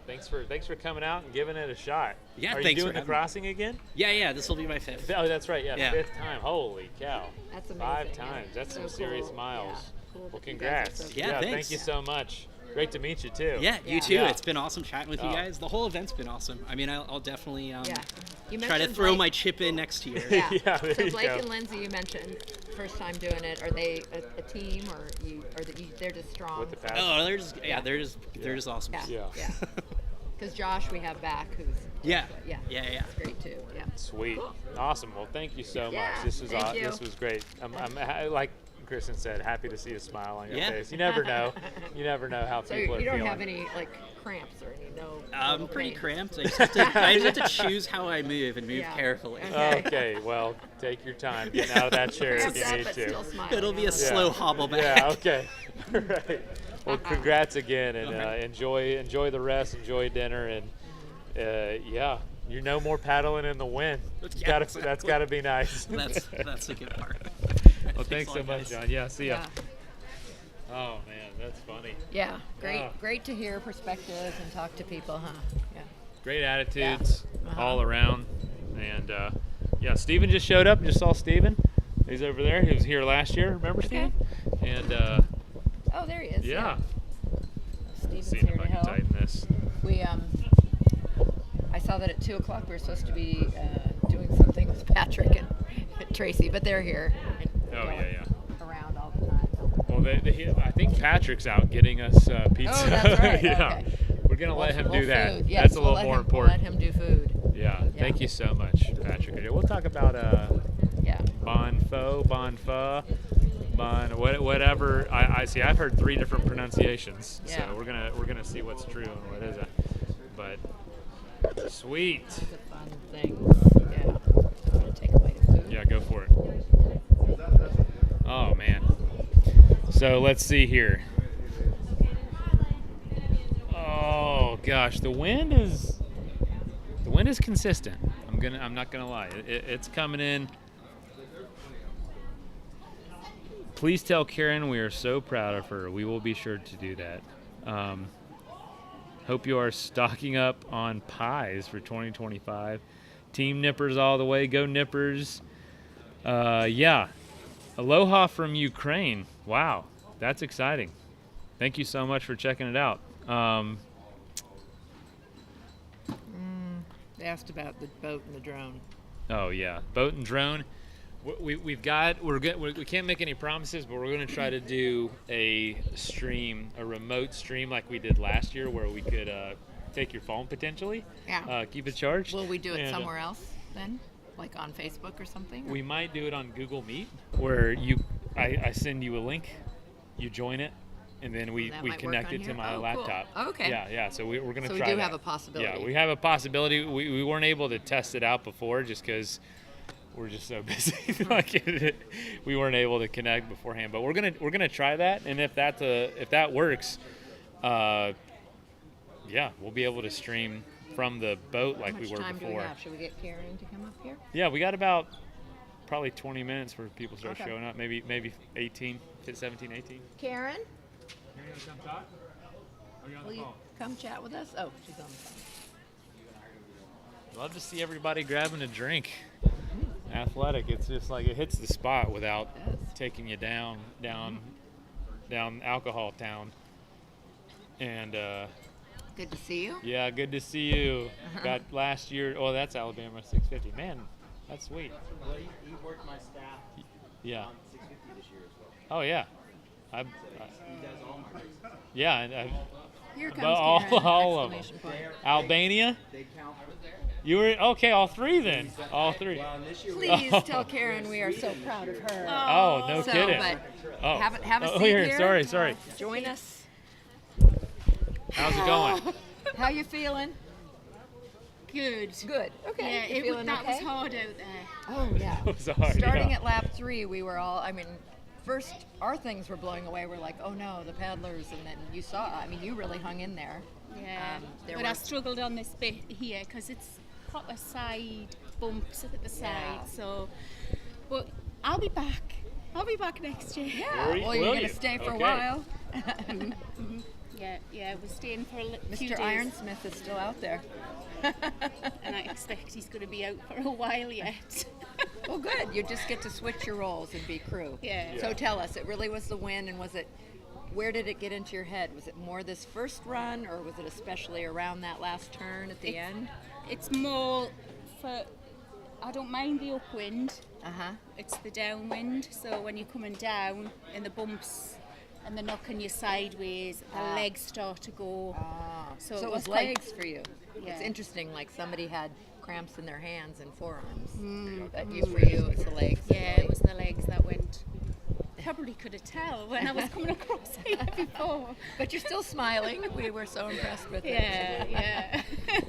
thanks for coming out and giving it a shot. Yeah, Are you thanks doing for the having me. crossing again? Yeah. This will be my 5th. Oh, that's right. Yeah, Yeah. 5th time. Holy cow! That's amazing. 5 yeah. times. That's So some serious cool. miles. Yeah. Cool Well, that you guys are congrats. so Yeah, thank thanks. you so much. Great to meet you too. Yeah, you Yeah. too. Yeah. It's been awesome chatting with you Oh. guys. The whole event's been awesome. I mean, I'll definitely You try to mentioned throw Blake- my chip in next year. Yeah. Yeah, there So you Blake go. and Lindsay, you mentioned first time doing it. Are they a team, or they're just strong? With the paddle. Oh, they're just awesome. Yeah. Yeah. Because Josh, we have back, who's Yeah. yeah, Yeah. It's great too. Yeah. Sweet. Awesome. Well, thank you so Yeah, much. This was thank you. this was great. I'm like Kristen said, happy to see a smile on your Yeah. face. You never know. You never know how So people are you don't feeling. have any like cramps or any I'm pretty pain? cramped. I just have to choose how I move and move Yeah. carefully. Okay, well, take your time getting out of that chair if Cramped you up, need but to. still smiling. It'll be a Yeah. slow hobble back. Yeah, okay. Right. Well, congrats again, and Okay. enjoy the rest, enjoy dinner, and you're no more paddling in the wind. Yeah, That's got to be nice. That's a good part. Well, thanks a so lot, much, guys. John. Yeah, see ya. Yeah. Oh man, that's funny. Yeah. Great. Oh. Great to hear perspectives and talk to people, huh? Yeah. Great attitudes Uh-huh. all around, and Steven just showed up. Just saw Steven. He's over there. He was here last year. Remember Steven? And Oh, there he is. yeah. Steven's See here if to I can help. tighten this. We I saw that at 2:00 we were supposed to be doing something with Patrick and Tracy, but they're here. And Oh, going yeah. Around all the time. Well, I think Patrick's out getting us pizza. Oh, that's right. Yeah. Okay. We're gonna let him do that. Food. Yes, That's a we'll little let more him, important. We'll let him do food. Yeah. Yeah. Thank you so much, Patrick. We'll talk about Yeah. bon pho, whatever. I see. I've heard 3 different pronunciations, Yeah. so we're gonna see what's true and what isn't. But sweet. It's a fun thing. Yeah. I'm gonna take a bite of food. Yeah, go for it. Oh man. So let's see here. Oh gosh, the wind is consistent. I'm not gonna lie. It's coming in. Please tell Karen we are so proud of her. We will be sure to do that. Hope you are stocking up on pies for 2025. Team Nippers all the way. Go Nippers. Aloha from Ukraine. Wow, that's exciting. Thank you so much for checking it out. They asked about the boat and the drone. Oh yeah, boat and drone. We can't make any promises, but we're going to try to do a remote stream like we did last year, where we could take your phone potentially. Yeah. Keep it charged. Will we do it And, somewhere else then? Like on Facebook or something? We might do it on Google Meet, where I send you a link, you join it, and then we That might work connect on it to here? my Oh, cool. laptop. Oh, okay. Yeah. So we're going to So we try do that. have a possibility. Yeah, we have a possibility. We weren't able to test it out before just because we're just so busy. We weren't able to connect beforehand. But we're gonna try that, and if that works, we'll be able to stream from the boat like How we much were time do we before. have? Should we get Karen to come up here? Yeah, we got about probably 20 minutes for people start Okay. showing up. Maybe 18, 17, 18. Karen, You're gonna come talk? Or you on will you come chat with us? Oh, she's on the phone. Love to see everybody grabbing a drink. Athletic, it's just like it hits the spot without It does. taking you down alcohol town. And Good to see you. yeah, good to see you. Got last year. Oh, that's Alabama 650. Man, that's sweet. Well, he worked my staff Yeah. on 650 this year as well. Oh yeah. He does all my races. Yeah, and Here comes All, Karen. all of them. Exclamation point. Albania? You were okay. All three then. All three. Please tell Karen we are so proud of her. Oh, no So, kidding. but Oh, have a oh, seat here. here. Sorry. Join us. How's it going? How you feeling? Good. Good. Okay. You feeling that okay? was hard out there. Oh yeah. It was hard, Starting yeah. at lap 3, we were all. I mean, first our things were blowing away. We're like, oh no, the paddlers, and then you saw. I mean, you really hung in there. Yeah. There But were- I struggled on this bit here because it's proper side bumps at the side. Yeah. So, but I'll be back. I'll be back next year. Yeah. Will Well, you're you? gonna stay for a Okay. while. Yeah, we're staying for few Mr. days. Ironsmith is still out there. And I expect he's going to be out for a while yet. Well, good. You just get to switch your roles and be crew. Yeah. So tell us, it really was the win, and was it? Where did it get into your head? Was it more this first run, or was it especially around that last turn at the end? It's more for, I don't mind the upwind, Uh huh. it's the downwind. So when you're coming down in the bumps and they're knocking you sideways, the legs start to go. So it it was quite- legs for you. It's Yeah. interesting. Like somebody had cramps in their hands and forearms. But for you, it's the legs. Yeah, it was the legs that went. Probably could have tell when I was coming across here before. But you're still smiling. We were so impressed with it. Yeah.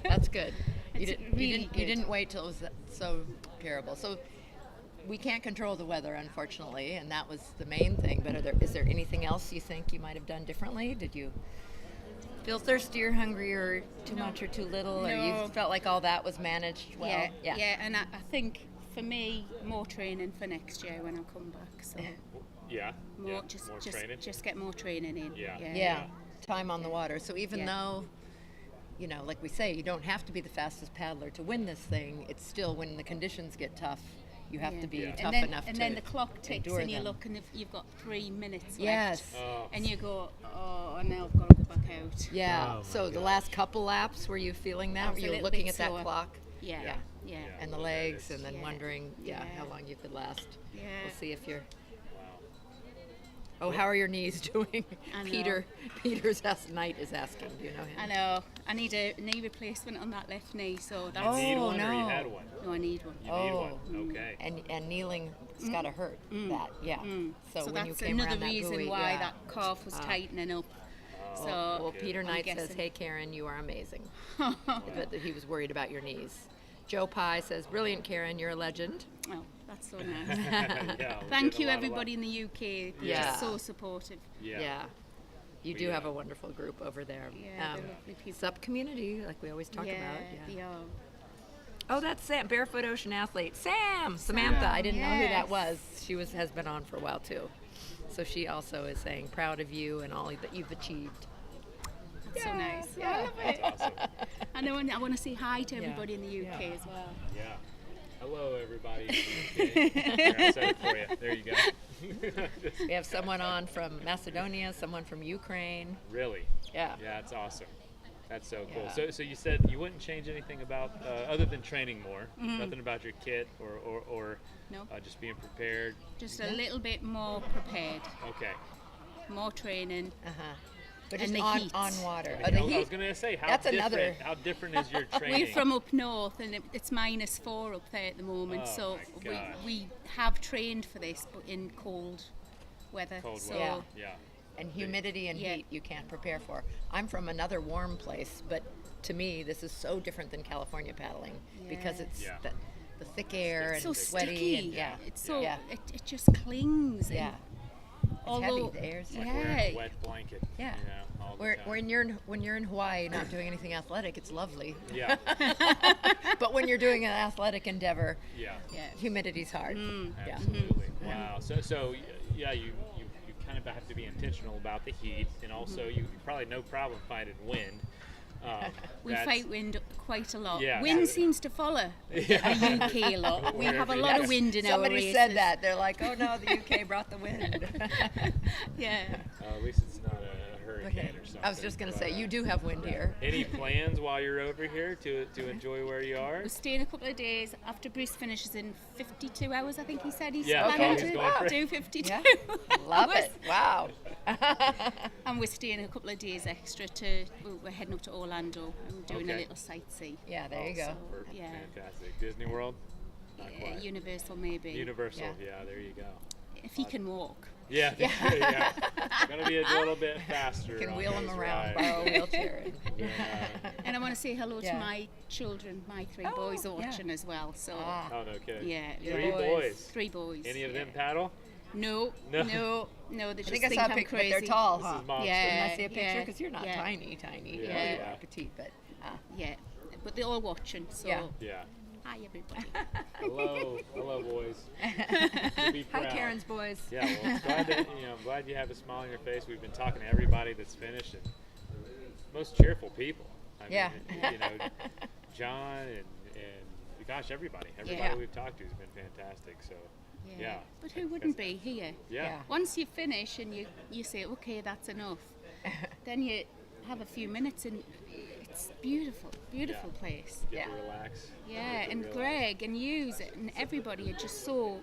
That's good. You It's didn't, really you good. didn't wait till it was so terrible. So we can't control the weather, unfortunately, and that was the main thing. But is there anything else you think you might have done differently? Did you feel thirsty or hungry or too much or too little, or No. you felt like all that was managed well? Yeah. And I think for me, more training for next year when I come back. So Yeah. more, yeah. just, More just, training. just get more training in. Yeah. Yeah. Time on the water. So even Yeah. though, you know, like we say, you don't have to be the fastest paddler to win this thing, it's still when the conditions get tough, you have to be Yeah. tough and then, enough and to then the clock ticks endure and you them. look and if you've got 3 minutes Yes. left. Oh. And you go, oh, now I've got to go back out. Yeah. Oh my So the gosh. last couple laps, were you feeling I that? was Were a you little looking bit at that slower. clock? Yeah. Yeah. Yeah. And the Yeah, legs, that and then Yeah. wondering, Yeah. how long you could last. Yeah. We'll see if you're. Wow. Oh, how are your knees doing? I know. Peter's Knight is asking. Do you know him? I know. I need a knee replacement on that left knee, so that's. You need Oh, one or you no. had one? No, I need one. You need one. Okay. And kneeling's gotta hurt. That, yeah. So, So when you that's came another around that reason buoy, why yeah. that calf was tightening up. So Well, Peter I'm Knight says, guessing. "Hey, Karen, you are amazing." But he was worried about your knees. Joe Pye says, "Brilliant, Karen, you're a legend." Oh, that's so nice. Yeah, we're Thank getting you, a lot of everybody in the UK. Yeah. Just so supportive. Yeah. Yeah. You do have a wonderful group over there. Yeah, they're lovely people. Sup community, like we always talk about. they Yeah. are. Oh, that's Sam, Barefoot Ocean Athlete. Samantha. I didn't know who that yes. was. She has been on for a while too. So she also is saying proud of you and all that you've achieved. That's so nice. Yeah. I love it. Awesome. And I want to say hi to Yeah. everybody in the UK Yeah. as well. Yeah. Hello, everybody. Here, I said it for you. There you go. We have someone on from Macedonia, someone from Ukraine. Really? Yeah. Yeah, that's awesome. That's so cool. Yeah. So you said you wouldn't change anything about other than training more. Nothing about your kit or No. just being prepared. Just a little bit more prepared, Okay. more training. Uh-huh. But And just the on, heat. on water. I The was heat. gonna say how That's different. another- How different is your training? We're from up north and it's -4 up there at the moment, Oh so my gosh. we have trained for this, but in cold weather. Cold so weather. Yeah. And humidity and Yeah. heat you can't prepare for. I'm from another warm place, but to me this is so different than California paddling because it's Yeah. the thick air it's so and sweaty sticky. and yeah. It's so yeah. it just clings. Yeah. And although heavy. The air's Like yeah, wearing a wet blanket. Yeah. You know, all the Where, time. when you're in Hawaii not doing anything athletic, it's lovely. Yeah. But when you're doing an athletic endeavor, Yeah. yeah. humidity's hard. Yeah. Absolutely. Wow. So yeah, you kind of have to be intentional about the heat, and also you probably no problem finding wind. We That's- fight wind quite a lot. Yeah. Wind seems to follow the UK a lot. We have a lot of Yes. wind in our Somebody races. said that. They're like, oh no, the UK brought the wind. Yeah. At least it's not a hurricane or something. I was just going to say, but, you do have wind here. Any plans while you're over here to enjoy where you are? We're staying a couple of days after Bruce finishes in 52 hours. I think he said he's Yeah, planning he's to going for it. do 52. Yeah. Love it. Wow. And we're staying a couple of days extra we're heading up to Orlando and doing a Okay. little sightsee. Yeah, there you go. Yeah. Fantastic. Disney World? Not quite. Universal maybe. Universal, Yeah. yeah, there you go. If he can walk. Yeah, yeah. It's going to be a little bit faster. You can on wheel him those around, rides. borrow a wheelchair. Yeah. And I want to say hello Yeah. to my children. My three boys are yeah. watching as well. So Oh, no kidding. yeah, Three boys. 3 boys. Any of them paddle? No. No. They just I think I saw a I'm picture, but crazy. they're tall, This huh? is monster. Yeah. Didn't I see a picture? yeah, Because you're not yeah. tiny. Yeah, You yeah. are petite, but Yeah, but they're all watching. So Yeah. Yeah. hi everybody. Hello, boys. Be hi, proud. Karen's boys. Yeah, well, I'm glad that, I'm glad you have a smile on your face. We've been talking to everybody that's finished, and most cheerful people. I Yeah. mean, John and gosh, everybody Yeah. we've talked to has been fantastic. So, yeah. But who wouldn't be here? Yeah. Once you finish and you say, okay, that's enough, then you have a few minutes and it's beautiful place. Get Yeah. to relax. Yeah, Get to and relax. Greg and Hughes and everybody are just so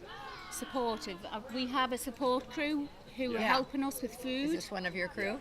supportive. We have a support crew who are Yeah. helping us with Is food. this one of your crew?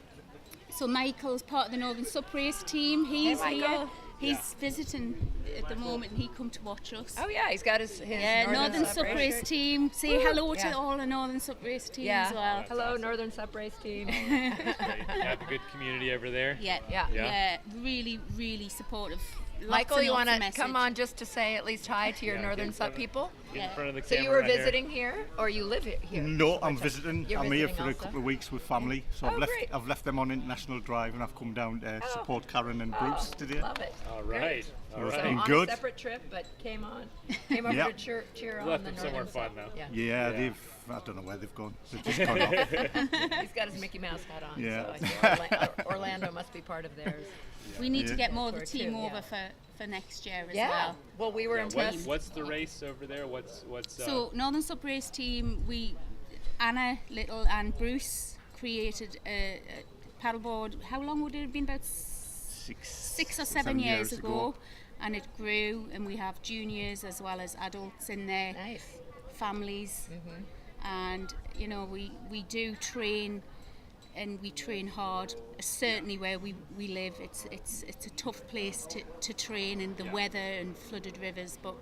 So Michael's part of the Northern Sup Race team. He's Michael. here. He's visiting at the moment and he come to watch us. Oh yeah, he's got his Yeah, Northern Sup Race team. Say hello Yeah. to all the Northern Sup Race team Yeah. as well. Hello, awesome. Northern Sup Race team. That's great. You have a good community over there. Yeah, Yeah. Yeah. really, really supportive. Lots Michael, and you lots want of to come message. on just to say at least hi to your Yeah, Northern get in Sup front of- people? Get in front of the So camera you were right here. visiting here, or you live here? No, I'm Or- visiting. You're I'm here visiting for a also? couple of weeks with family, so Oh, great. I've left them on International Drive and I've come down to Oh. support Karen and Bruce today. Love it. All Great. right. All So it's So right. been on good. a separate trip, but came over Yeah. to cheer on Left the them somewhere Northern fun, Sup. though. Yeah. Yeah, I don't know where they've gone. They've just gone off. He's got his Mickey Mouse hat on. Yeah. So I think Orlando must be part of theirs. We need to Yeah. get more of the Tour team too, over yeah. for next year as Yeah. well. Well, we were Yeah, impressed. what's the race over there? What's So Northern Sup Race team, Anna Little and Bruce created a paddleboard. How long would it have been? About 6 or 7 years ago. And it grew, and we have juniors as well as adults in there, Nice. families, and we do train, and we train hard. Certainly where we live, it's a tough place to train in the weather and flooded rivers, but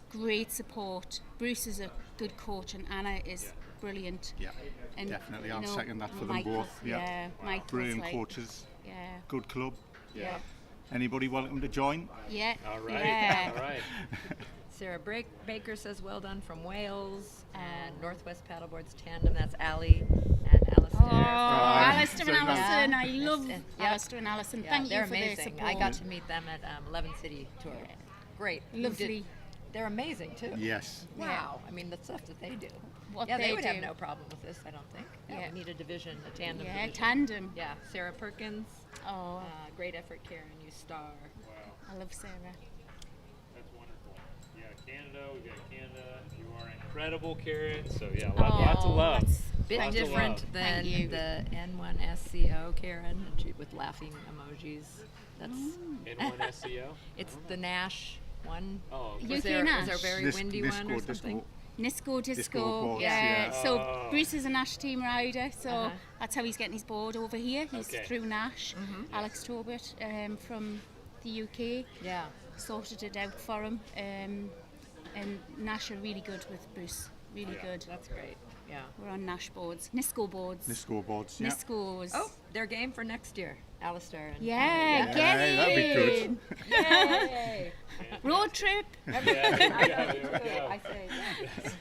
great support. Bruce is a good coach, and Anna is brilliant. Yeah, And, definitely. you I'll know, second that for them Michael's- both. Yeah, Michael's brilliant like, coaches, Yeah. good club. Yeah. Anybody welcome to join? Yeah. all right. Yeah. All right. Sarah Baker says, well done from Wales. And Northwest Paddleboards Tandem, that's Ali and Alistair. Oh, Alistair so and nice. Alison, I love Yeah. Alistair and Alison. Yeah, Thank they're you for amazing. their support. I got to meet them at 11 City Tour. Great. Who Lovely. did- They're amazing too. Yes. Wow. I mean, the stuff that they do. What yeah, they would have do. no problem with this, I don't think. Yeah, Yeah. we need a division, a tandem Yeah, division. tandem. Yeah, Sarah Perkins. Oh, Great effort, Karen. You star. I love Sarah. That's wonderful. Yeah, Canada. We've got Canada. You are incredible, Karen. So yeah, Oh, lots of love. that's- Bit Lots of different love. than Thank you. the N1SCO, Karen, with laughing emojis. That's N1SEO. it's the Nash one. Oh, okay. You- Was UK there, Nash. was there a very windy one or something? Nisco Disco. Disco boards, yeah. yeah. So Oh. Bruce is a Nash team rider, so Uh-huh. that's how he's getting his board over here. He's Okay. through Nash. Mm-hmm. Alex Tobert from the UK Yeah. sorted it out for him. And Nash are really good with Bruce. Really good. That's great. Yeah. We're on Nash boards. Nisco boards. The scoreboards. Yeah. Niscos. Oh, they're game for next year, Alistair. And Yeah, Connie. get Hey, that'd be good. in. Yay! Road trip. Yeah, there we go. I say yes.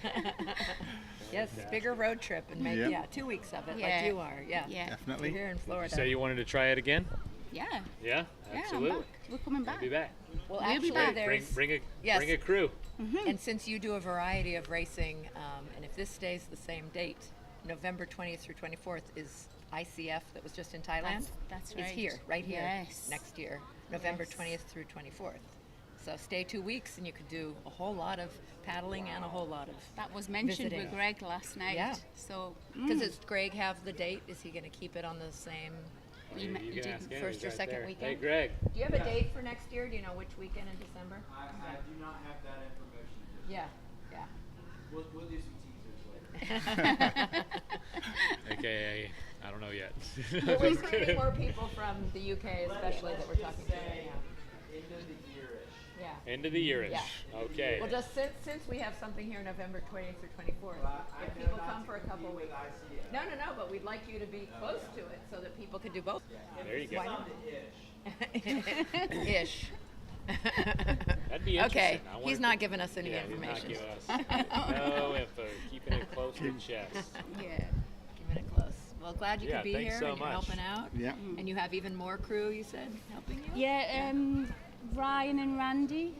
Yes, bigger road trip and make Yep. 2 weeks of it Yeah. like you are. Yeah. Yeah. Definitely. You're here in Florida. Say you wanted to try it again? Yeah. Yeah, Yeah, absolutely. I'm back. We're coming back. Be back. well, We'll be actually, back. there's Bring a crew. and since you do a variety of racing, and if this stays the same date, November 20th through 24th is ICF that was just in Thailand. That's It's right. here, right here, Yes. next year, November Yes. 20th through 24th. So stay 2 weeks, and you could do a whole lot of paddling and a whole lot of That was mentioned visiting. with Greg last night. Yeah. So, Because does Greg have the date? Is he going to keep it on the same you You can ask him, first he's or right second there. weekend? Hey, Greg. Do you have a date for next year? Do you know which weekend in December? I do not have that information. Yeah, yeah. We'll do some teasers later. AKA, I don't know yet. Well, we're bringing more people from the UK, especially that we're talking to right now. End of the year-ish. Yeah. End of the year-ish. Yeah. Okay. Well, just since we have something here November 20th or 24th, if people come for a couple weeks. No, but we'd like you to be close to it so that people can do both. There you go. Why not? Ish. That'd be interesting. Okay, I wonder he's if not it- giving us any yeah, information. He's not giving us no info. Keeping it close to the chest. yeah. Giving it close. Well, glad you Yeah, could be thanks here so and you're much. helping out. Yeah. And you have even more crew, you said, helping you? Yeah, Ryan and Randy,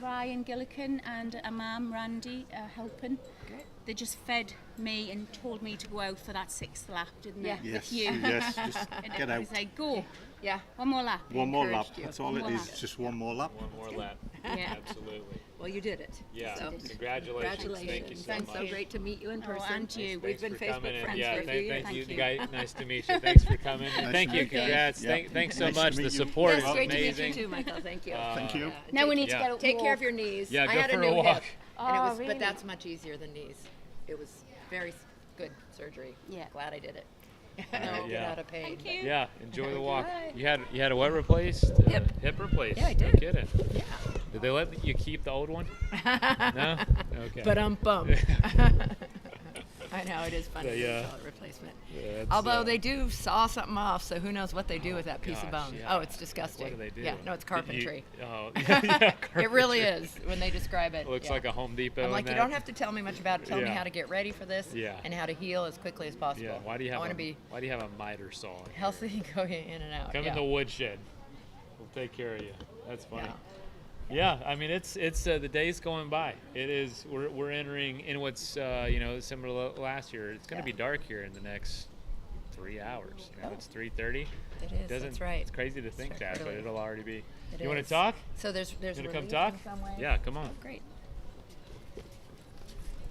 Ryan Gillican and Amam Randy are helping. Great. They just fed me and told me to go out for that 6th lap, didn't Yeah. they? Yes. With you. Yes. Just And get it out. was like, go, Yeah. one more lap. One more lap. encouraged you. That's all One it more is. lap. Just one more lap. One more lap. Yeah. Absolutely. Well, you did it. Yeah. So, Congratulations. congratulations. Thank you so Been much. so great to meet you in Oh, person. and you. We've been Thanks for coming Facebook in. friends Yeah, for a few years. thank you. Thank you. Guys, nice to meet you. Thanks for coming. Nice Thank to you. meet you. Congrats. Yeah. Thanks so Nice to much. meet The you. support Yeah, is it's great to meet amazing. you too, Michael. Thank you. Thank you. Now we need Yeah. to get up. Take care of your knees. Yeah, I go had for a a new walk. hip, and it Oh, was, really? but that's much easier than knees. It was very good surgery. Yeah. Glad I did it. right, Get yeah. out of pain. Thank you. Yeah, enjoy the walk. Bye. You had a what replaced? Hip. Hip replaced. Yeah, I did. No kidding. Yeah. Did they let you keep the old one? No. Okay. But bum. I know it is funny. Yeah. To call it replacement. Yeah, it's, Although they do saw something off, so who knows what they do with that piece of gosh, bone? yeah. Oh, it's disgusting. What do they do? Yeah, no, it's carpentry. Oh, yeah, It really carpentry. is when they describe it. Looks yeah. like a Home Depot. I'm in like, you that. don't have to tell me much about it. Tell me Yeah. how to get ready for this Yeah. and how to heal as quickly as possible. Yeah. Why do you have I want a to be Why do you have a miter saw? in here? healthy, going in and out. Come yeah. in the woodshed. We'll take care of you. That's funny. Yeah. Yeah, I mean it's the day's going by. It is we're entering in what's similar to last year. It's going to Yeah. be dark here in the next 3 hours. Oh. It's 3:30. It is. That's right. It's crazy to think very that, but early. it'll already be. It You want is. to talk? So there's You want to come relief talk? in some way? Yeah, come on. Oh, great.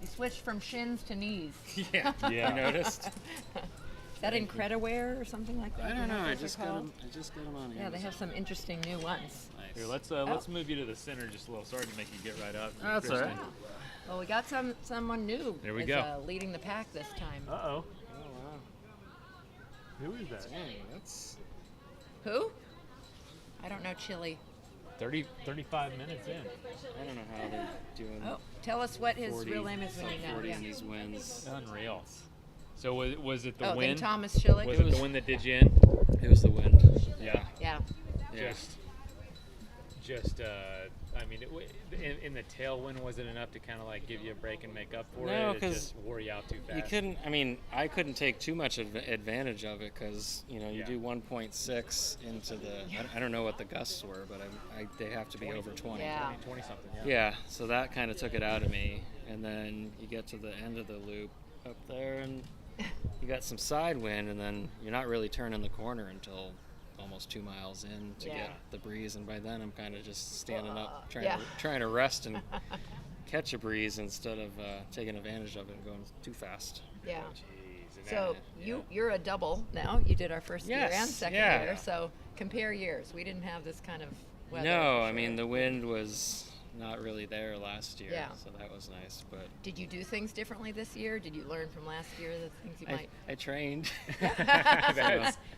You switched from shins to knees. Yeah. Yeah. You noticed? Is that Incrediwear or something like that? I Do you don't know. what I those are just got called? them. I just got them on. Yeah, they have some interesting new ones. Here, let's Oh. move you to the center just a little. Sorry to make you get right up. That's all right. Well, we got someone new. There we is, go. Leading the pack this time. Uh oh. Oh wow. Who is that? Dang, that's. Who? I don't know, Chili. 35 minutes in. I don't know how they're doing. Oh, tell us what his 40, real name is when sub you know. 40 Yeah. in these wins. Unreal. So was it the Oh, then wind? Thomas Chili. Was it the wind that did you in? It was the wind. Yeah. Yeah. Yeah. Just I mean, in the tailwind, was it enough to kind of like give you a break and make up for No, it? It 'cause just wore you out too fast. You couldn't. I mean, I couldn't take too much advantage of it because you Yeah. do 1.6 into the. I don't know what the gusts were, but they have to be over 20. Yeah. 20 something. Yeah. Yeah, so that kind of took it out of me, and then you get to the end of the loop up there, and you got some side wind, and then you're not really turning the corner until almost 2 miles in to Yeah. get the breeze, and by then I'm kind of just standing up yeah. trying to rest and catch a breeze instead of taking advantage of it and going too fast. Yeah. Jeez, and So that- you're a double now. You did our first year and Yes, second yeah. year. So compare years. We didn't have this kind of weather. No, for I sure. mean the wind was not really there last year, Yeah. so that was nice. But Did you do things differently this year? Did you learn from last year the things you might? I trained.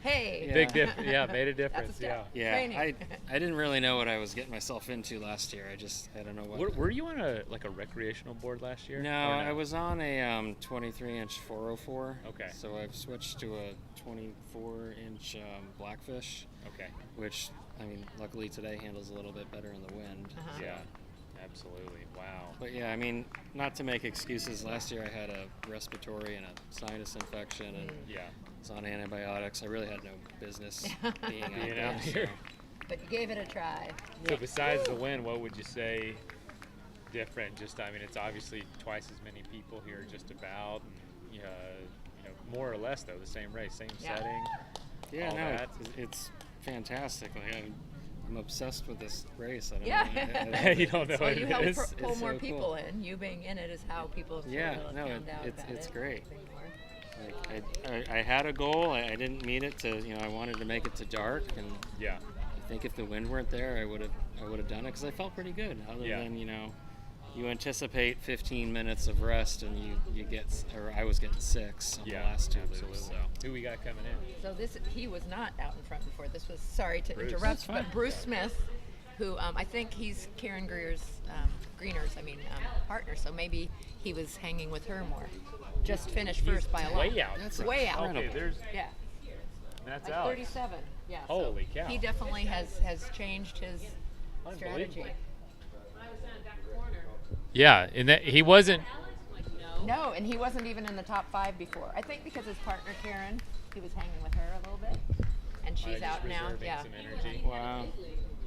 Hey. Big difference. Yeah, made a difference. That's a Yeah. step. Yeah, Training. I didn't really know what I was getting myself into last year. I don't know what. Were you on a recreational board last year? No, Or I was on a 23-inch 404. Okay. So I've switched to a 24-inch Blackfish, Okay. which I mean, luckily today handles a little bit better in the wind. Uh-huh. Yeah. Absolutely. Wow. But yeah, I mean, not to make excuses. Last year I had a respiratory and a sinus infection, and Yeah. was on antibiotics. I really had no business being out Being there. out here. But you gave it a try. So besides the wind, what would you say different? Just, I mean, it's obviously twice as many people here, just about. And, more or less though, the same race, same Yeah. setting. Yeah, all no, that. it's fantastic. Like, I'm obsessed with this race. I don't Yeah. know. You don't know Well, what you it help is. pull It's more so people cool. in. You being in it is how people sort Yeah, of no, found out it's about great. it more. Like I had a goal. I didn't meet it to, I wanted to make it to dark, and Yeah. I think if the wind weren't there, I would have done it because I felt pretty good. Other Yeah. than you anticipate 15 minutes of rest, and you get, or I was getting 6 on Yeah, the last 2 absolutely. loops. So Who we got coming in? So he was not out in front before. This was, sorry to Bruce. interrupt, That's fine. but Bruce Smith, who I think he's Karen Greener's partner. So maybe he was hanging with her more. Just finished first by a lot. Way out. That's Way out. Okay, there's Yeah. that's Like Alex. 37. Yeah. Holy so cow. He definitely has changed his strategy. Unbelievable. Yeah, and that he wasn't. No, and he wasn't even in the top 5 before. I think because his partner Karen, he was hanging with her a little bit, and she's just out now. reserving Yeah. some energy. Wow.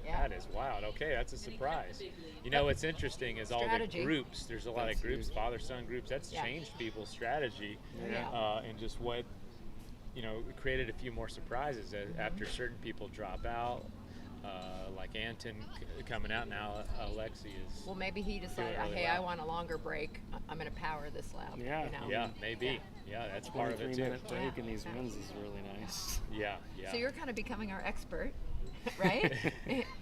Yeah. That is wild. Okay, that's a surprise. What's interesting is all the Strategy. groups. There's a lot of groups, father-son groups. That's Yeah. changed people's strategy, Yeah. and just what created a few more surprises after certain people drop out, like Anton coming out now. Alexi is. Well, maybe he decided, really hey, well. I want a longer break. I'm going to power this lap. Yeah. You know? Yeah, maybe. Yeah, that's part of it 23-minute too. break in these winds is really nice. Yeah, yeah. So you're kind of becoming our expert, right?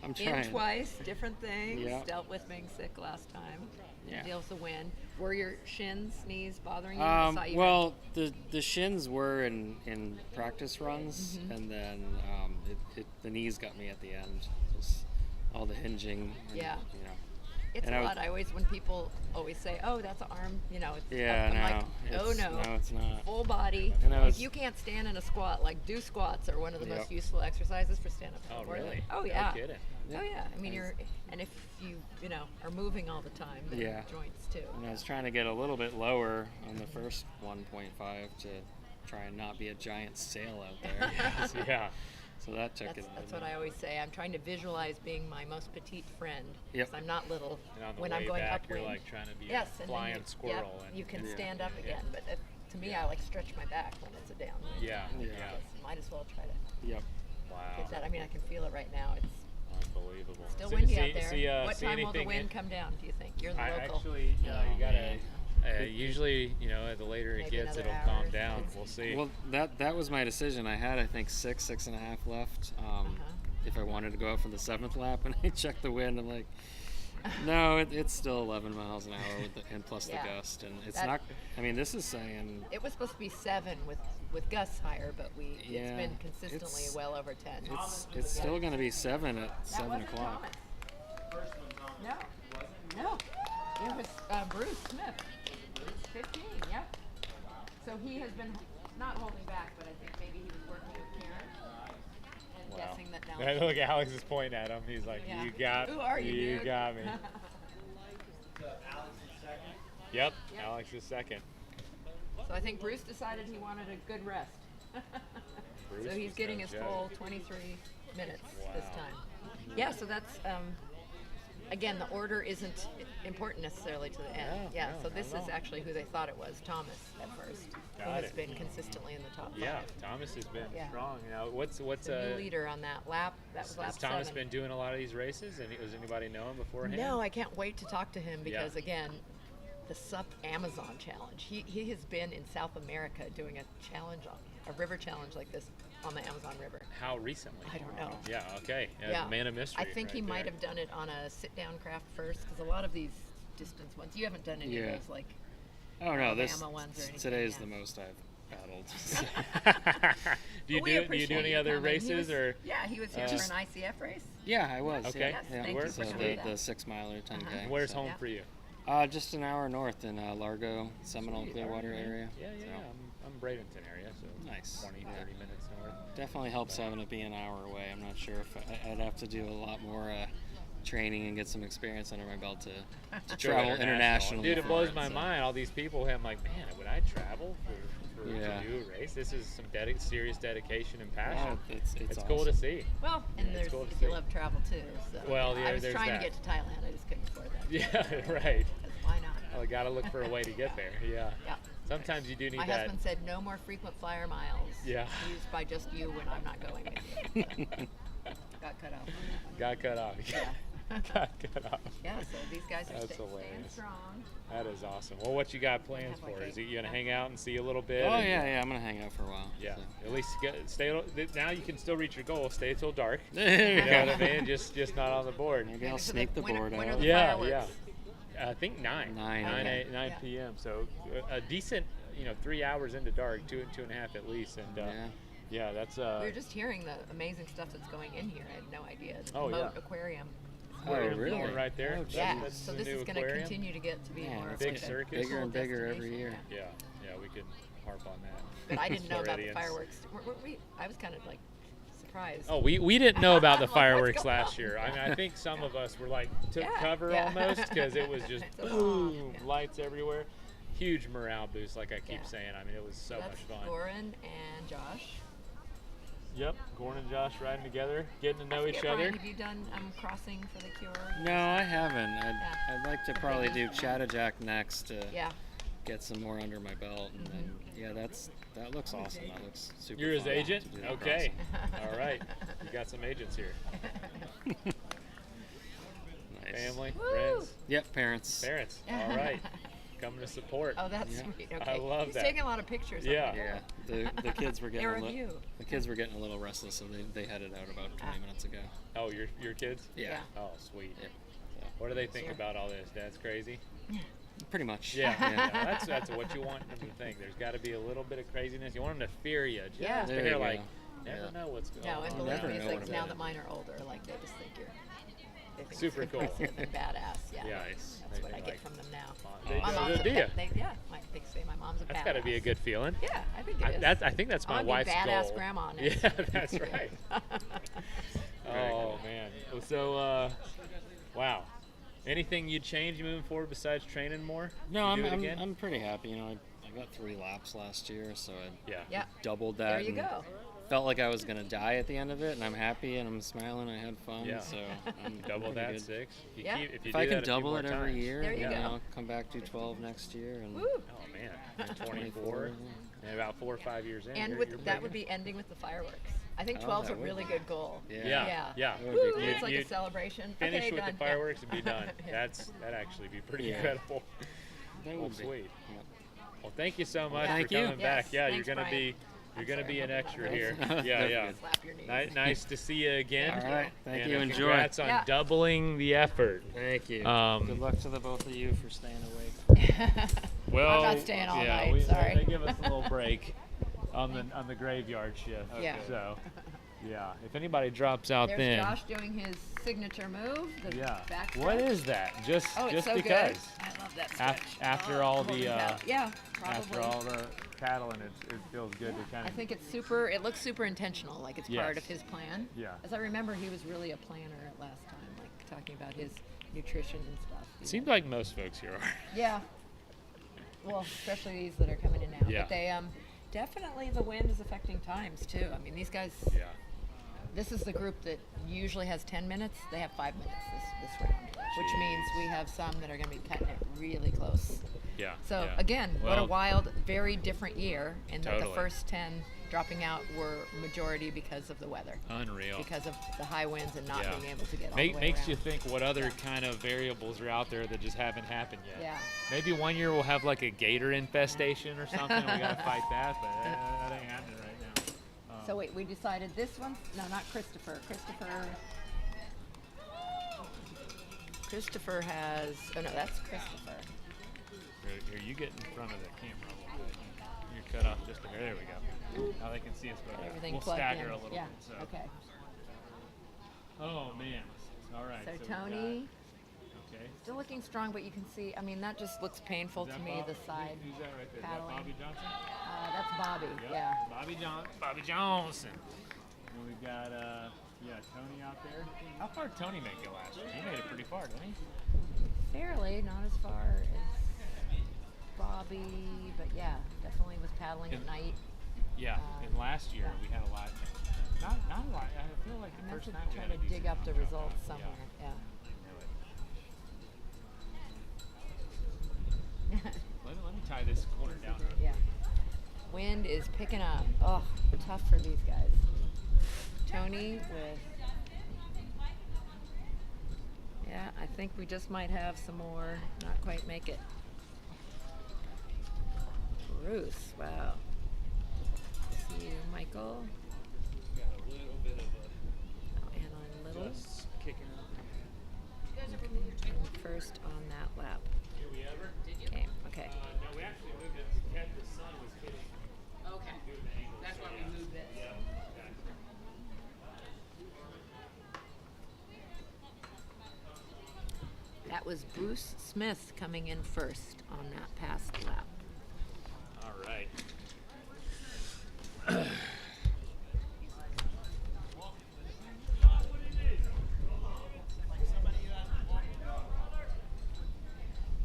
I'm In trying. twice, different things. Yeah. Dealt with being sick last time. Yeah. Deals with the wind. Were your shins, knees bothering you? I saw you Well, the shins were in practice runs, and then the knees got me at the end. Just all the hinging. And, Yeah. It's and a I was- lot. when people always say, "Oh, that's an arm," It's, Yeah, I'm like, no. "Oh it's- no, No, it's not. full body." And I was- if you can't stand in a squat, like do squats are one of the Yep. most useful exercises for stand-up. Oh, paddleboarding. really? Oh No yeah. kidding. Oh yeah. I mean, and if you are moving all the time, then Yeah. joints too. And I was trying to get a little bit lower on the first 1.5 to try and not be a giant sail out there. Yeah. So that took That's what I always say. I'm trying to visualize being my most petite friend. Yep. 'Cause I'm not little And on the when way I'm going back, upwind. you're like trying to be yes, a and then flying you, squirrel. Yep, and you can Yeah. stand up Yeah. again, but to me, I like stretch my back when it's a downwind. Yeah, Yeah. yeah. Might as well try to Yep. Wow. get that. I mean, I can feel it right now. It's Unbelievable. still windy see, out there. See, What see time will the anything wind come down, do you think? You're the I local. actually, you gotta. Usually, the later it Maybe gets, another it'll calm hour. down. We'll see. Well, that was my decision. I had, I think, 6.5 left. If I wanted to go out for the 7th lap, and I checked the wind, I'm like, no, it's still 11 miles an hour and plus Yeah. the gust, and it's That- not. I mean, this is saying It was supposed to be 7 with gusts higher, but it's Yeah, been consistently it's- well over 10. it's still going to be 7 at That 7 wasn't o'clock. Thomas. No, it was Bruce Smith. 15, yep. So he has been not holding back, but I think maybe he was working with Karen and guessing that now. Look, Alex is pointing at him. He's like, Yeah. "You got, Who are you, you dude?" got me." Yep, Yep. Alex is second. So I think Bruce decided he wanted a good rest. Bruce So he's was getting no his joke. full 23 minutes this Wow. time. Yeah, so that's again, the order isn't important necessarily to the end. No, So no, this not at is all. actually who they thought it was, Thomas at first, who Got has it. been consistently in the top 5. Yeah, Thomas has been Yeah. strong. What's The new leader on that lap. That was lap has Thomas 7. been doing a lot of these races? And does anybody know him beforehand? No, I can't wait to talk to him Yeah. because again, the SUP Amazon challenge. He has been in South America doing a river challenge like this on the Amazon River. How recently? I don't know. Yeah. Okay. Yeah. Man of mystery. I think he right might there. have done it on a sit-down craft first because a lot of these distance ones, you haven't done any Yeah. of those like Oh no, this Alabama ones or anything, today's yeah. the most I've paddled. do you But we do you appreciate do any you other coming. He races was- or? Yeah, he was here Just- for an ICF race. Yeah, I was. Okay. Yes, Yeah, thank you So for doing the that. 6 miler 10K. Uh-huh. Where's so. home Yeah. for you? Just an hour north in Largo, Seminole, Sweet, Clearwater alright. area. Yeah. So I'm Bradenton area, so Nice. 20, Yeah. 30 minutes north. definitely helps having it be an hour away. I'm not sure if I'd have to do a lot more training and get some experience under my belt to Go travel internationally. Dude, it for blows it, my so. mind. All these people, I'm like, man, would I travel Yeah. to do a race? This is some serious dedication and passion. Yeah, it's cool to awesome. see. Well, and Yeah, it's there's cool to if you see. love travel too. So Well, yeah, I was there's trying that. to get to Thailand. I just couldn't afford that. Yeah, right. 'Cause why not? I gotta look for a way to get there. Yeah. Yeah. Sometimes you do need My that. husband said no more frequent flyer miles Yeah. used by just you when I'm not going with you. So, got cut off on that one. Got cut off. Yeah. Got cut off. Yeah, so these guys are That's staying hilarious. strong. That is awesome. Well, what you got plans Have like for? a- Is it you gonna hang out and see a little bit? Oh and- yeah, I'm gonna hang out for a while. Yeah. so. At least stay. Now you can still reach your goal. Stay till dark. There You you know go. what I mean? Just not on the board. Maybe I'll So sneak the when board are out. the Yeah, fireworks? yeah. I think 9 9, 9 okay. Yeah. p.m. So a decent, 3 hours into dark, 2.5 at least, and yeah, that's We were just hearing the amazing stuff that's going in here. I had no idea. The Oh, Moat yeah. Aquarium. Oh, really? Going right there. Oh, Yeah, That's so the this new is going to aquarium. continue to get to be Man, more it's of big like a circus. bigger cool and bigger every destination. year. Yeah, we can harp on that. But I didn't know about the Floridians. fireworks. I was kind of like surprised. Oh, we didn't know about the I'm like, what's fireworks going last on? year. I mean, I think some of us were like took Yeah, cover yeah. almost because it was just It's a boom, bomb, yeah. lights everywhere. Huge morale boost, like I keep Yeah. saying. I mean, it was so That's much fun. Goran and Josh. Yep, Gordon and Josh riding together, getting to know I each forget, other. Brian, have you done Crossing for the Cure? No, I haven't. Yeah. I'd like to probably do Chattajack next to Yeah. get some more under my belt, and then that looks awesome. That looks super. You're his fun agent? to do the Okay. crossing. All right. You got some agents here. Nice. Family, Woo! friends, Yep, parents. parents. All right. Coming to support. Oh, that's Yeah. sweet. I Okay. love He's that. taking a lot of pictures. Yeah. Of it. Yeah, the kids were getting They're a of little. you. The kids were getting a little restless, so they headed out about 20 minutes ago. Oh, your kids? Yeah, Oh, sweet. Yeah. What do they think Sure. about all this? Dad's crazy? pretty much. Yeah, that's what you want them to think. There's got to be a little bit of craziness. You want them to fear you. Just Yeah. There they're you like, go. never Yeah. know what's going No, on. and You believe never me, it's know like what now about that it. mine are older, like they just think you're they think Super it's cool. impressive and badass. Yeah. Yeah, That's they- what they I get like- from them now. They- My they mom's a do ya? they say my mom's a badass. That's got to be a good feeling. Yeah, I think it is. I think that's my I wanna wife's be badass goal. grandma next. Yeah, that's right. Oh man. So, wow. Anything you'd change moving forward besides training more? No, You do it again? I'm pretty happy. I got 3 laps last year, so I Yeah. Yeah. doubled that. There you and go. Felt like I was gonna die at the end of it, and I'm happy and I'm smiling. I had fun. Yeah. So I'm Double pretty that good. 6. You Yeah. keep, if you If do I that can a few double more it every times. year, There you then go. I'll come back to 12 next year. And Woo. Oh man. And 24. And about 4 or 5 years in. And you're with that big. would be ending with the fireworks. I think Oh, 12's a that would really be. good goal. Yeah. Yeah. That would Woo, be it's cool. like a You'd celebration. Finish Okay, with done. the fireworks and be done. Yeah. That'd actually be pretty Yeah. incredible. That Oh, would be. sweet. Yeah. Well, thank you so much Thank for you. coming Yes, back. Yeah, thanks, you're gonna Brian. be you're gonna sorry, be an I'm extra not here. ready. Yeah, That's yeah. good. Slap your knees. Nice to see you again. Thank All right. Thank And you. Enjoy. Congrats on Yeah. doubling the effort. Thank you. Um, Good luck to the both of you for staying awake. Well, I'm not staying all yeah, night, sorry. They give us a little break on the graveyard shift. Yeah. So, yeah, if anybody drops out There's then, Josh doing his signature move. The yeah. back What stretch. is that? Just Oh, it's just so because. good. I love that stretch. After all Holding the paddle. Yeah, probably. after all the paddling, it feels good to kind I of. think it's super. It looks super intentional, like it's part Yes. of his plan. Yeah. As I remember, he was really a planner last time, like talking about his nutrition and stuff. It seems like most folks here are. Yeah. Well, especially these that are coming in now. Yeah. But they definitely the wind is affecting times too. I mean, these guys. Yeah. This is the group that usually has 10 minutes. They have 5 minutes this round, which means we have some that are going to be cutting it really close. Yeah. So yeah. again, what a Well, wild, very different year, and that the Totally. first 10 dropping out were majority because of the weather, Unreal. because of the high winds and not Yeah. being able to get all the way Makes around. you think what other kind of variables are out there that just haven't happened yet. Yeah. Maybe one year we'll have like a gator infestation or something. We gotta fight that, but that ain't happening right now. So wait, we decided this one? No, not Christopher. Christopher has. Oh no, that's Christopher. Here, you get in front of the camera a little bit. You're cut off just a hair. There we go. Now they can see us better. Everything We'll plugged stagger in. a little Yeah. bit. So. Okay. Oh man. All right. So we Tony, got- okay. still looking strong, but you can see. I mean, that just looks painful Is to that me. Bob? The side Who's that right there? Is that paddling. Bobby Johnson? That's Bobby. Yep. Yeah. Bobby Johnson. And we've got Tony out there. How far did Tony make it last year? He made it pretty far, didn't he? Fairly, not as far as Bobby, but yeah, definitely was paddling at night. Yeah. And last year we had a lot. Not a lot. I feel like I the meant first to night we try had to a decent dig up the amount results dropout. somewhere. Yeah. Let me tie this corner down. Yeah. Wind is picking up. Oh, tough for these guys. Tony with Yeah, I think we just might have some more not quite make it. Bruce, wow. See you, Michael. Got a little bit of And on Little. just kicking up. And first on that lap. Did we ever? Okay, okay. No, we actually moved it. The sun was hitting. Okay. That's why we moved it. Yeah. That was Bruce Smith coming in first on that past lap. All right.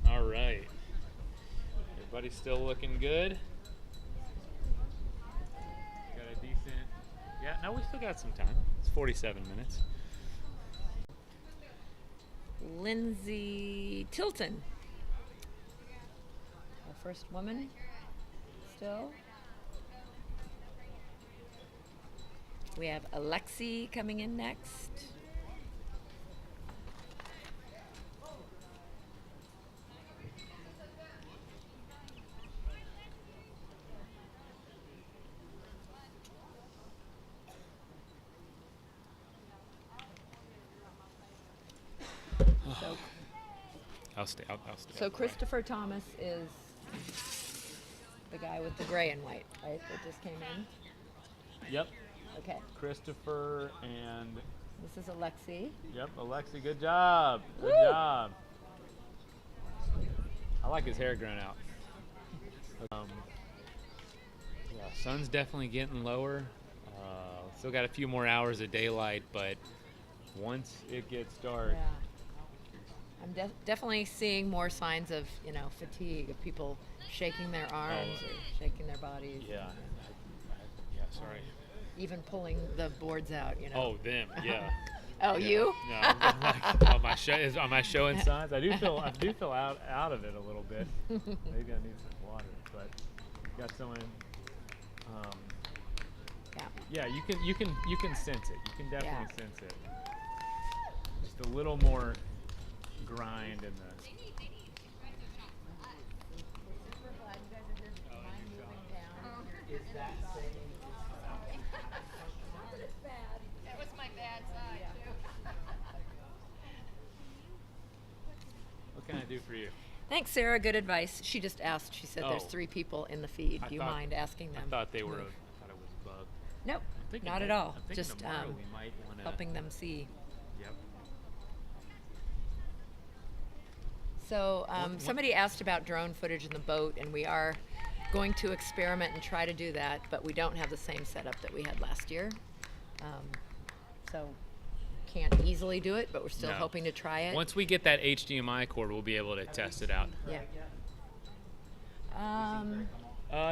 All right. Everybody's still looking good. Got a decent. Yeah, no, we still got some time. It's 47 minutes. Lindsay Tilton. Our first woman still. We have Alexi coming in next. So, I'll stay. I'll stay. so Christopher Thomas is the guy with the gray and white, right? That just came in. Yep. Okay. Christopher and This is Alexi. yep, Alexi. Good job. Good Woo! job. I like his hair grown out. Yeah, sun's definitely getting lower. Still got a few more hours of daylight, but once it gets dark, Yeah. I'm definitely seeing more signs of, fatigue, of people shaking their arms or shaking their bodies. yeah. Sorry. Even pulling the boards out, Oh, them. Yeah. Oh, Yeah. you? No, like, on my showing signs. I do feel out of it a little bit. Maybe I need some water, but got someone. Yeah. Yeah, you can sense it. You can definitely sense it. Just a little more grind in the. That was my bad side too. What can I do for you? Thanks, Sarah. Good advice. She just asked. She said there's Oh. 3 people in the feed. I Do you thought- mind asking them? I thought they were. to I move? thought it was a bug. Nope, I'm thinking not at that- all. I'm thinking Just tomorrow we might wanna. helping them see. Yep. So What- somebody asked about drone footage in the boat, and we are going to experiment and try to do that, but we don't have the same setup that we had last year. So can't easily do it, but we're still No. hoping to try it. Once we get that HDMI cord, we'll be able to test it out. Yeah.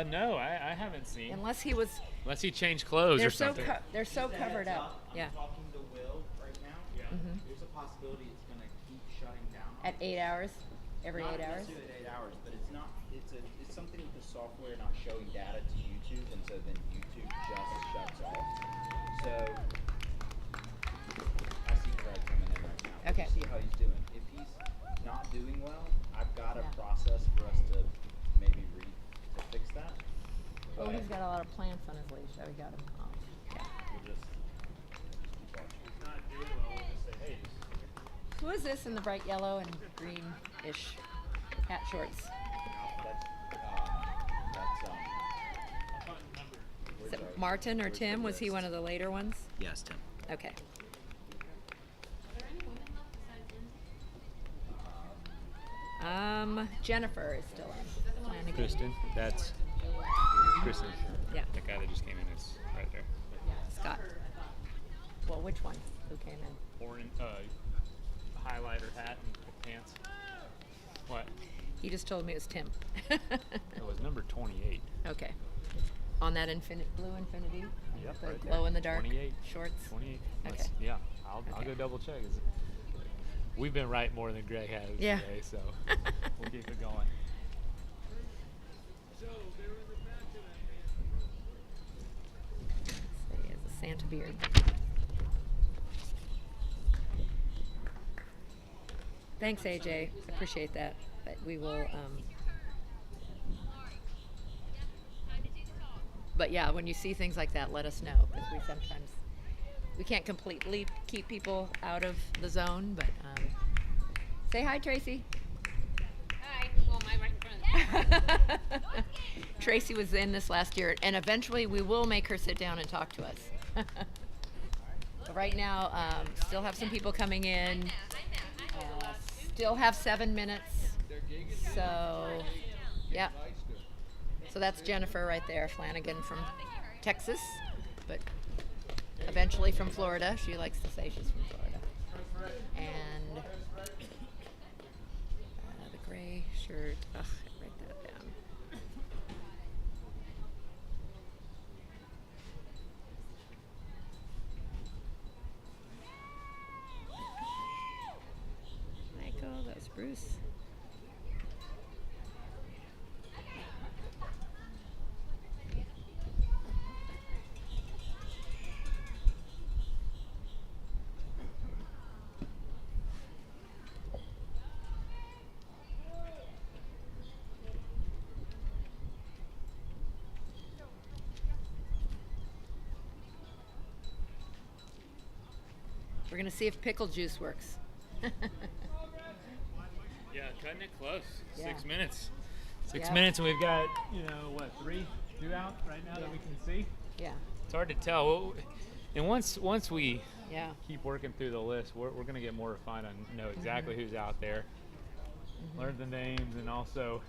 No, I haven't seen. Unless he was, Unless he changed clothes they're or so something. they're so covered up. Yeah. Talking to Will right now. Yeah. There's a possibility it's going to keep shutting down. At 8 hours, every Not 8 hours. necessarily at 8 hours, but it's not. It's something with the software not showing data to YouTube, and so then YouTube just shuts off. So I see Craig coming in right now. Okay. See how he's doing. If he's not doing well, I've got a Yeah. process for us to maybe to fix that. Oh, But he's got a lot of plants on his leash. Oh, we got him off. Yeah. we'll just keep watching. He's not doing well. We'll just say, hey, Who is this in the bright yellow and green-ish hat shorts? Is it Martin or Tim? Was he one of the later ones? Yes, Tim. Okay. Jennifer is still in. Flanagan. Kristen, that's Kristen. Yeah. That guy that just came in is right there. Scott. Well, which one? Who came in? Orange, highlighter hat and pants. What? He just told me it was Tim. It was number 28. Okay. On that blue Infinity? Yep, The right there. glow in the dark 28. shorts? 28. Okay. Yeah, I'll Okay. go double check. We've been right more than Greg has Yeah. today, so we'll keep it going. He has a Santa beard. Thanks, AJ. I appreciate that. But we will. But yeah, when you see things like that, let us know, because we can't completely keep people out of the zone. But say hi, Tracy. Hi. Well, my right in front of the Tracy was in this last year, and eventually we will make her sit down and talk to us. But right now, still have some people coming in. Still have 7 minutes. So, yeah. So that's Jennifer right there, Flanagan from Texas, but eventually from Florida. She likes to say she's from Florida. And the gray shirt. Ugh, I write that down. Michael, that was Bruce. We're gonna see if pickle juice works. Yeah, cutting it close. Yeah. 6 minutes. 6 Yeah. minutes, and we've got, what, two out right now that we can see? Yeah. It's hard to tell. And once we Yeah. keep working through the list, we're going to get more refined on know exactly who's out there, learn the names, and also